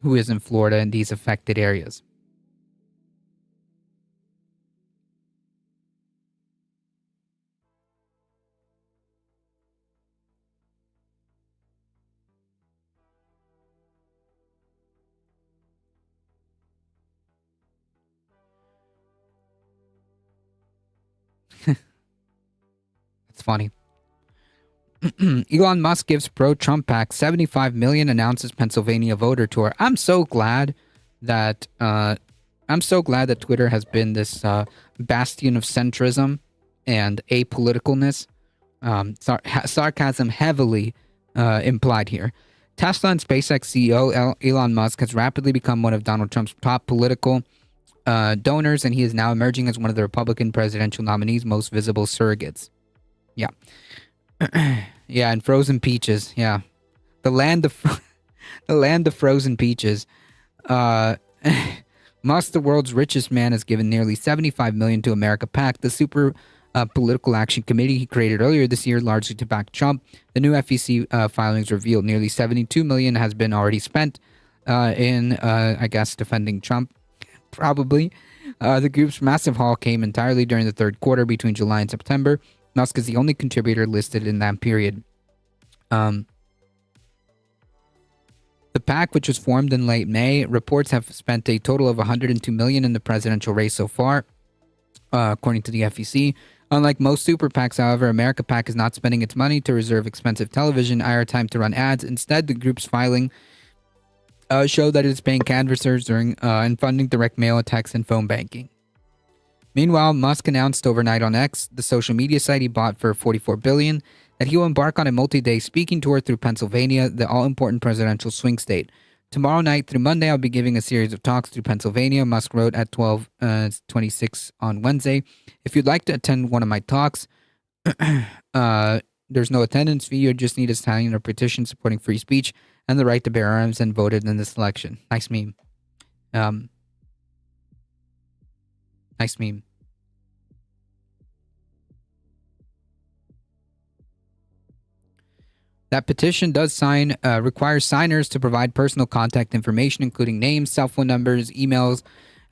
who is in Florida in these affected areas. It's funny. Elon Musk gives pro-Trump PAC $75 million, announces Pennsylvania voter tour. I'm so glad that Twitter has been this bastion of centrism and apoliticalness. Sarcasm heavily implied here. Tesla and SpaceX CEO Elon Musk has rapidly become one of Donald Trump's top political donors, and he is now emerging as one of the Republican presidential nominees' most visible surrogates. Yeah. Yeah, and frozen peaches. Yeah. The land of frozen peaches. Musk, the world's richest man, has given nearly $75 million to America PAC, the super political action committee he created earlier this year, largely to back Trump. The new FEC filings revealed nearly $72 million has been already spent in, I guess, defending Trump. Probably. The group's massive haul came entirely during the third quarter between July and September. Musk is the only contributor listed in that period. The PAC, which was formed in late May, reports have spent a total of $102 million in the presidential race so far, according to the FEC. Unlike most super PACs, however, America PAC is not spending its money to reserve expensive television airtime to run ads. Instead, the group's filing show that it is paying canvassers and funding direct mail, text, and phone banking. Meanwhile, Musk announced overnight on X, the social media site he bought for $44 billion, that he will embark on a multi-day speaking tour through Pennsylvania, the all-important presidential swing state. Tomorrow night through Monday, I'll be giving a series of talks through Pennsylvania, Musk wrote at 12:26 on Wednesday. If you'd like to attend one of my talks, there's no attendance fee. You just need a signing a petition supporting free speech and the right to bear arms and voted in this election. Nice meme. Nice meme. That petition does requires signers to provide personal contact information, including names, cell phone numbers, emails,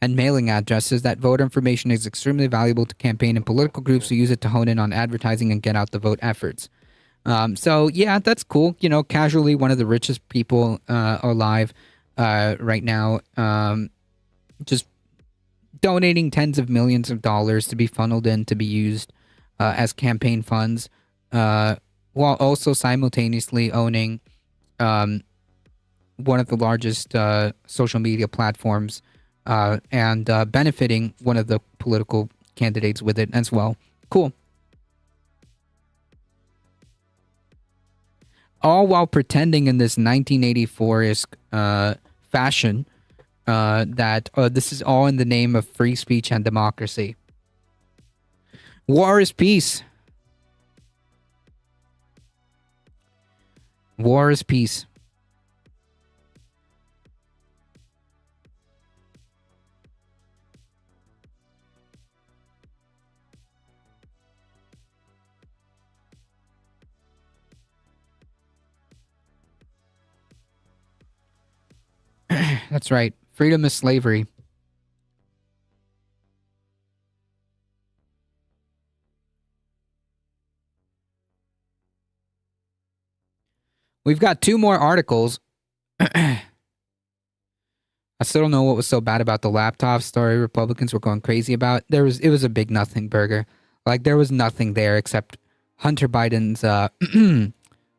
and mailing addresses. That voter information is extremely valuable to campaign and political groups who use it to hone in on advertising and get out the vote efforts. So, yeah, that's cool. You know, casually, one of the richest people alive right now, just donating tens of millions of dollars to be funneled in to be used as campaign funds, while also simultaneously owning one of the largest social media platforms and benefiting one of the political candidates with it as well. Cool. All while pretending in this 1984-esque fashion that this is all in the name of free speech and democracy. War is peace. War is peace. That's right. Freedom is slavery. We've got two more articles. I still don't know what was so bad about the laptop story Republicans were going crazy about. It was a big nothing burger. Like, there was nothing there except Hunter Biden's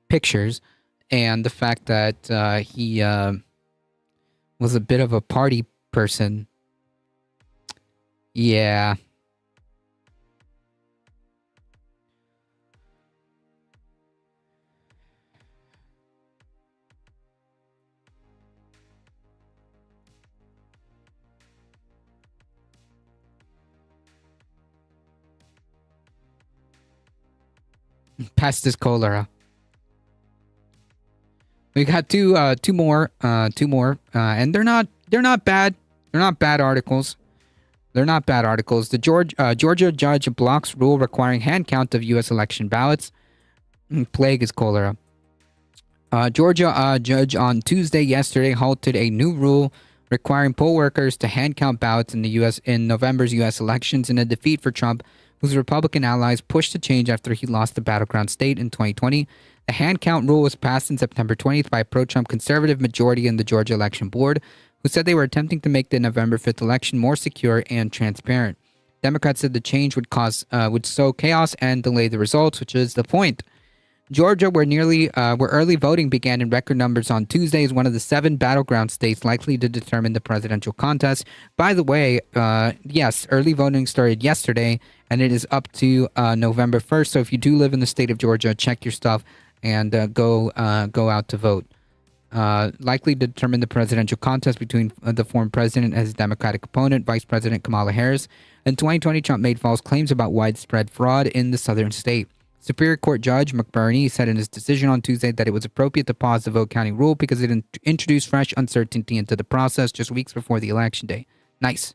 pictures and the fact that he was a bit of a party person. Yeah. Pestis cholera. We got two more, and they're not bad. They're not bad articles. They're not bad articles. The Georgia judge blocks rule requiring hand count of U.S. election ballots. Plague is cholera. Georgia judge on Tuesday yesterday halted a new rule requiring poll workers to hand count ballots in the U.S. in November's U.S. elections in a defeat for Trump, whose Republican allies pushed to change after he lost the battleground state in 2020. The hand count rule was passed on September 20th by a pro-Trump conservative majority in the Georgia Election Board, who said they were attempting to make the November 5th election more secure and transparent. Democrats said the change would sow chaos and delay the results, which is the point. Georgia, where early voting began in record numbers on Tuesday, is one of the 7 battleground states likely to determine the presidential contest. By the way, yes, early voting started yesterday, and it is up to November 1st. So if you do live in the state of Georgia, check your stuff and go out to vote. Likely to determine the presidential contest between the former president and his Democratic opponent, Vice President Kamala Harris. In 2020, Trump made false claims about widespread fraud in the southern state. Superior Court Judge McBurney said in his decision on Tuesday that it was appropriate to pause the vote counting rule because it introduced fresh uncertainty into the process just weeks before the election day. Nice.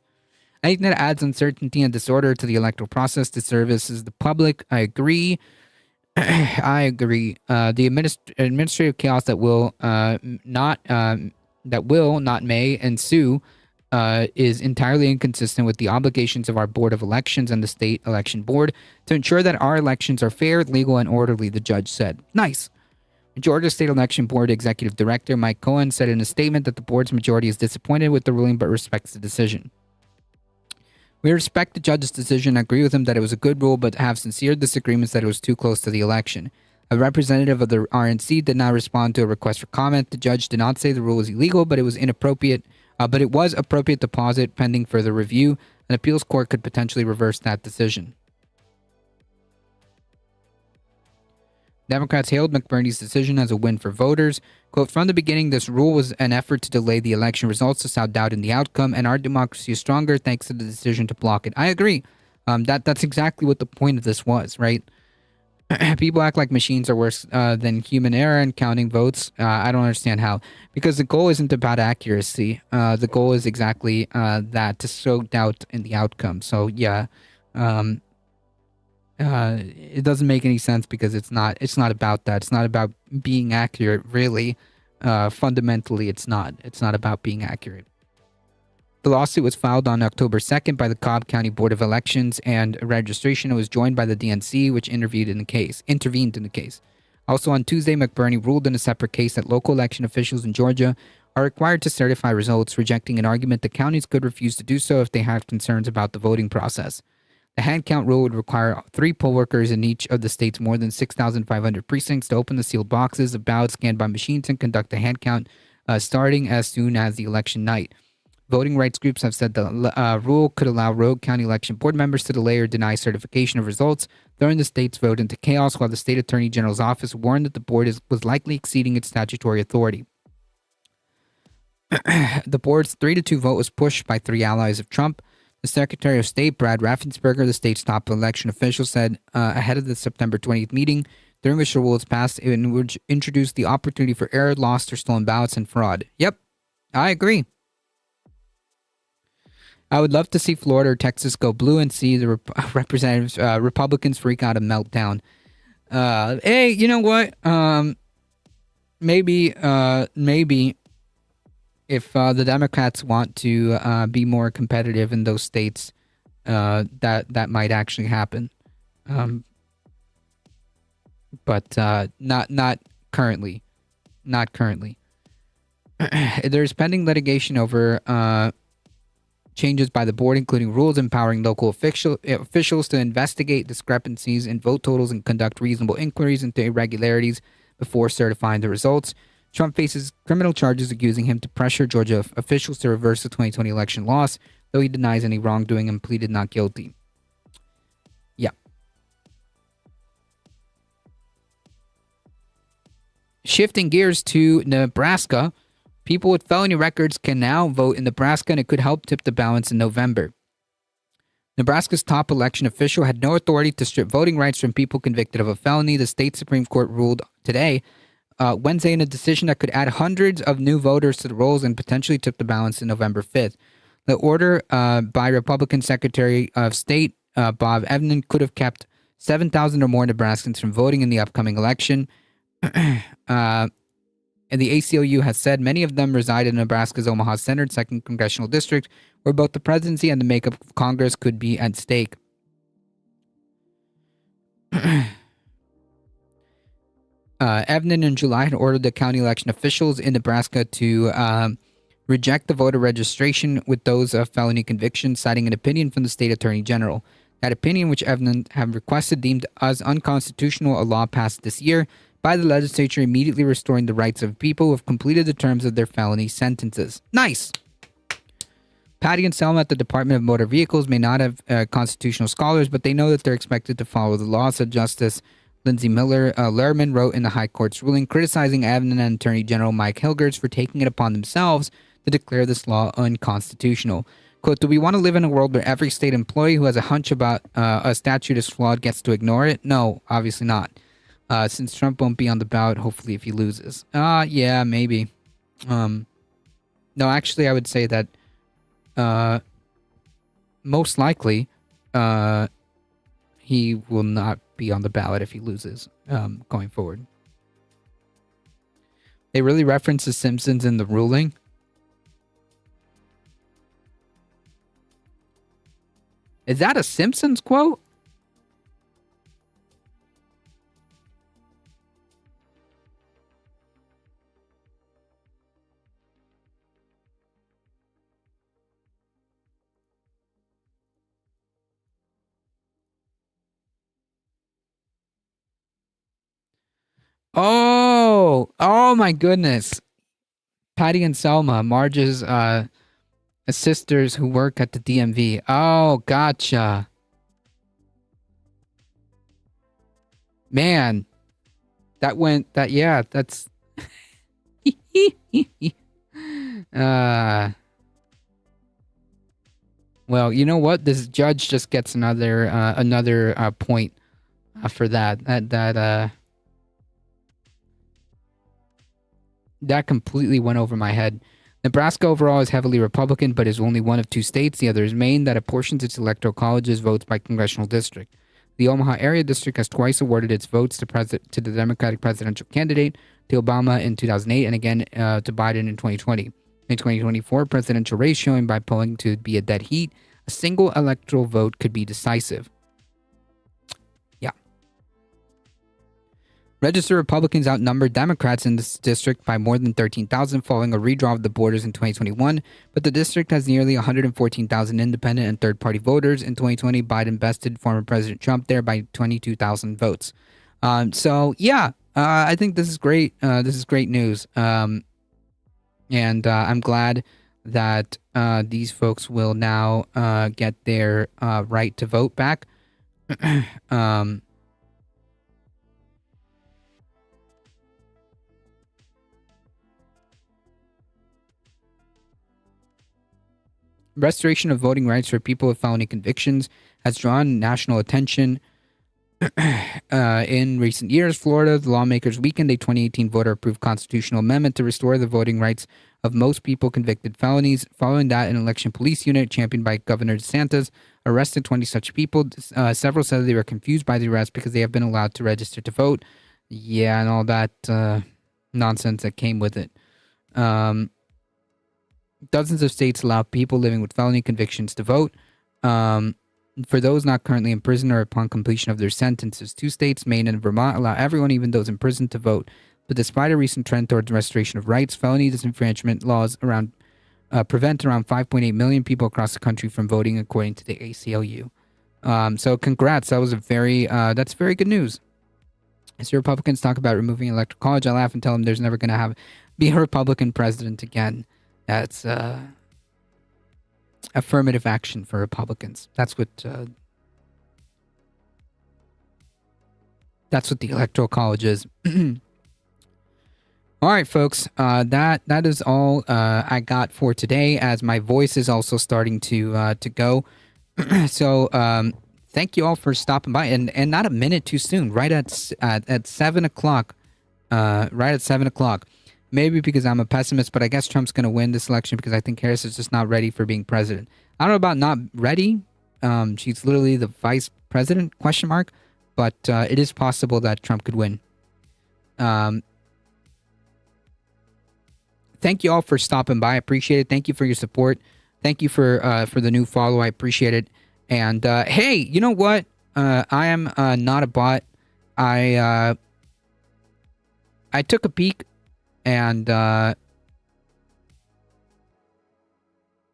Anything that adds uncertainty and disorder to the electoral process disservices the public. I agree. I agree. The administrative chaos that will not may ensue is entirely inconsistent with the obligations of our Board of Elections and the State Election Board to ensure that our elections are fair, legal, and orderly, the judge said. Nice. Georgia State Election Board Executive Director Mike Cohen said in a statement that the board's majority is disappointed with the ruling but respects the decision. We respect the judge's decision and agree with him that it was a good rule but have sincere disagreements that it was too close to the election. A representative of the RNC did not respond to a request for comment. The judge did not say the rule was illegal, but it was inappropriate. But it was appropriate to pause it pending further review. An appeals court could potentially reverse that decision. Democrats hailed McBurney's decision as a win for voters. Quote, from the beginning, this rule was an effort to delay the election results to sow doubt in the outcome, and our democracy is stronger thanks to the decision to block it. I agree. That's exactly what the point of this was, right? People act like machines are worse than human error in counting votes. I don't understand how. Because the goal isn't about accuracy. The goal is exactly that, to sow doubt in the outcome. So, yeah. It doesn't make any sense because it's not about that. It's not about being accurate, really. Fundamentally, it's not. It's not about being accurate. The lawsuit was filed on October 2nd by the Cobb County Board of Elections and Registration. It was joined by the DNC, which intervened in the case. Also on Tuesday, McBurney ruled in a separate case that local election officials in Georgia are required to certify results, rejecting an argument that counties could refuse to do so if they have concerns about the voting process. The hand count rule would require 3 poll workers in each of the state's more than 6,500 precincts to open the sealed boxes of ballots scanned by machines and conduct a hand count starting as soon as the election night. Voting rights groups have said the rule could allow rogue county election board members to delay or deny certification of results, throwing the state's vote into chaos, while the state attorney general's office warned that the board was likely exceeding its statutory authority. The board's 3-2 vote was pushed by 3 allies of Trump. The Secretary of State, Brad Raffensperger, the state's top election official, said ahead of the September 20th meeting, during which the rule was passed, it would introduce the opportunity for error, lost, or stolen ballots and fraud. Yep, I agree. I would love to see Florida or Texas go blue and see the representatives, Republicans freak out and meltdown. Hey, you know what? Maybe if the Democrats want to be more competitive in those states, that might actually happen. But not currently. Not currently. There's pending litigation over changes by the board, including rules empowering local officials to investigate discrepancies in vote totals and conduct reasonable inquiries into irregularities before certifying the results. Trump faces criminal charges accusing him to pressure Georgia officials to reverse the 2020 election loss, though he denies any wrongdoing and pleaded not guilty. Yeah. Shifting gears to Nebraska, people with felony records can now vote in Nebraska, and it could help tip the balance in November. Nebraska's top election official had no authority to strip voting rights from people convicted of a felony. The state Supreme Court ruled today, Wednesday, in a decision that could add hundreds of new voters to the rolls and potentially tip the balance in November 5th. The order by Republican Secretary of State Bob Evnen could have kept 7,000 or more Nebraskans from voting in the upcoming election. And the ACLU has said many of them reside in Nebraska's Omaha-centered 2nd Congressional District, where both the presidency and the makeup of Congress could be at stake. Evnen in July had ordered the county election officials in Nebraska to reject the voter registration with those of felony convictions, citing an opinion from the state attorney general. That opinion, which Evnen have requested, deemed as unconstitutional, a law passed this year by the legislature, immediately restoring the rights of people who have completed the terms of their felony sentences. Nice! Patty and Selma at the Department of Motor Vehicles may not have constitutional scholars, but they know that they're expected to follow the law, said Justice Lindsay Lerman wrote in the High Court's ruling, criticizing Evnen and Attorney General Mike Hilgers for taking it upon themselves to declare this law unconstitutional. Quote, do we want to live in a world where every state employee who has a hunch about a statute is flawed gets to ignore it? No, obviously not. Since Trump won't be on the ballot, hopefully, if he loses. Yeah, maybe. No, actually, I would say that most likely he will not be on the ballot if he loses going forward. They really reference The Simpsons in the ruling. Is that a Simpsons quote? Oh my goodness. Patty and Selma, Marge's sisters who work at the DMV. Oh, gotcha. Man, that's well, you know what? This judge just gets another point for that. That completely went over my head. Nebraska overall is heavily Republican, but is only one of two states. The other is Maine, that apportions its electoral colleges votes by congressional district. The Omaha area district has twice awarded its votes to the Democratic presidential candidate, to Obama in 2008, and again to Biden in 2020. In 2024 presidential race showing by polling to be a dead heat, a single electoral vote could be decisive. Yeah. Registered Republicans outnumbered Democrats in this district by more than 13,000 following a redraw of the borders in 2021, but the district has nearly 114,000 independent and third-party voters. In 2020, Biden bested former President Trump there by 22,000 votes. So, yeah, I think this is great. This is great news. And I'm glad that these folks will now get their right to vote back. Restoration of voting rights for people with felony convictions has drawn national attention in recent years. Florida, the lawmakers weakened a 2018 voter-approved constitutional amendment to restore the voting rights of most people convicted felonies. Following that, an election police unit championed by Governor DeSantis arrested 20 such people. Several said they were confused by the arrest because they have been allowed to register to vote. Yeah, and all that nonsense that came with it. Dozens of states allow people living with felony convictions to vote. For those not currently in prison or upon completion of their sentences, 2 states, Maine and Vermont, allow everyone, even those in prison, to vote. But despite a recent trend towards restoration of rights, felony disenfranchisement laws prevent around 5.8 million people across the country from voting, according to the ACLU. So congrats. That was that's very good news. As the Republicans talk about removing electoral college, I laugh and tell them there's never going to be a Republican president again. That's affirmative action for Republicans. That's what the Electoral College is. All right, folks. That is all I got for today, as my voice is also starting to go. So thank you all for stopping by, and not a minute too soon. Right at 7 o'clock. Right at 7 o'clock. Maybe because I'm a pessimist, but I guess Trump's going to win this election because I think Harris is just not ready for being president. I don't know about not ready. She's literally the vice president, ? But it is possible that Trump could win. Thank you all for stopping by. I appreciate it. Thank you for your support. Thank you for the new follow. I appreciate it. And hey, you know what? I am not a bot. I took a peek. And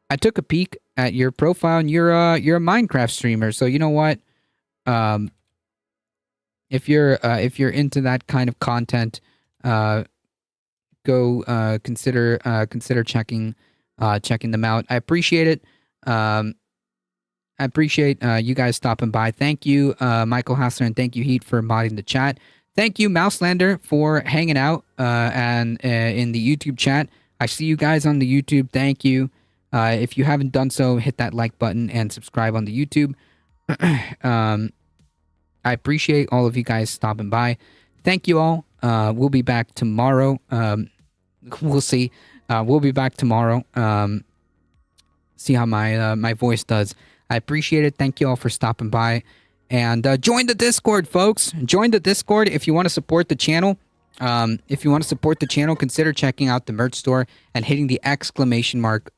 I took a peek at your profile, and you're a Minecraft streamer. So you know what? If you're into that kind of content, go consider checking them out. I appreciate it. I appreciate you guys stopping by. Thank you, Michael Hassler, and thank you, Heat, for modding the chat. Thank you, Mouselander, for hanging out and in the YouTube chat. I see you guys on the YouTube. Thank you. If you haven't done so, hit that like button and subscribe on the YouTube. I appreciate all of you guys stopping by. Thank you all. We'll be back tomorrow. We'll see. We'll be back tomorrow. See how my voice does. I appreciate it. Thank you all for stopping by. And join the Discord, folks. Join the Discord if you want to support the channel. If you want to support the channel, consider checking out the merch store and hitting the exclamation mark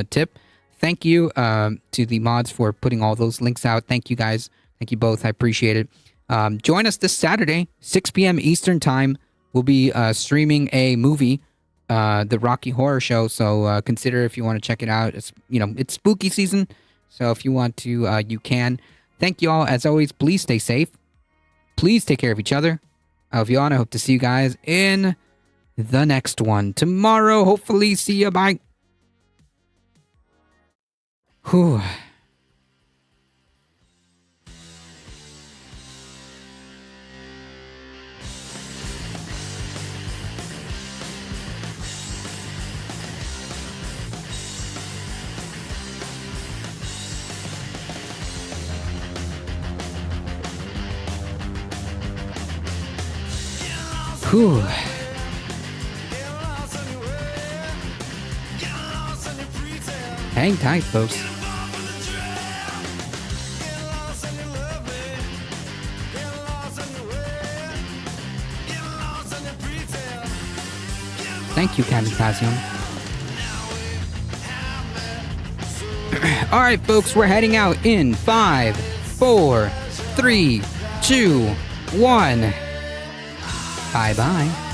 tip. Thank you to the mods for putting all those links out. Thank you guys. Thank you both. I appreciate it. Join us this Saturday, 6 p.m. Eastern Time. We'll be streaming a movie, the Rocky Horror Show. So consider if you want to check it out. It's it's spooky season, so if you want to, you can. Thank you all. As always, please stay safe. Please take care of each other. I love you all, and I hope to see you guys in the next one tomorrow. Hopefully, see you. Bye. Whew. Whew. Hang tight, folks. Thank you, Captain Passion. All right, folks, we're heading out in 5, 4, 3, 2, 1. Bye-bye.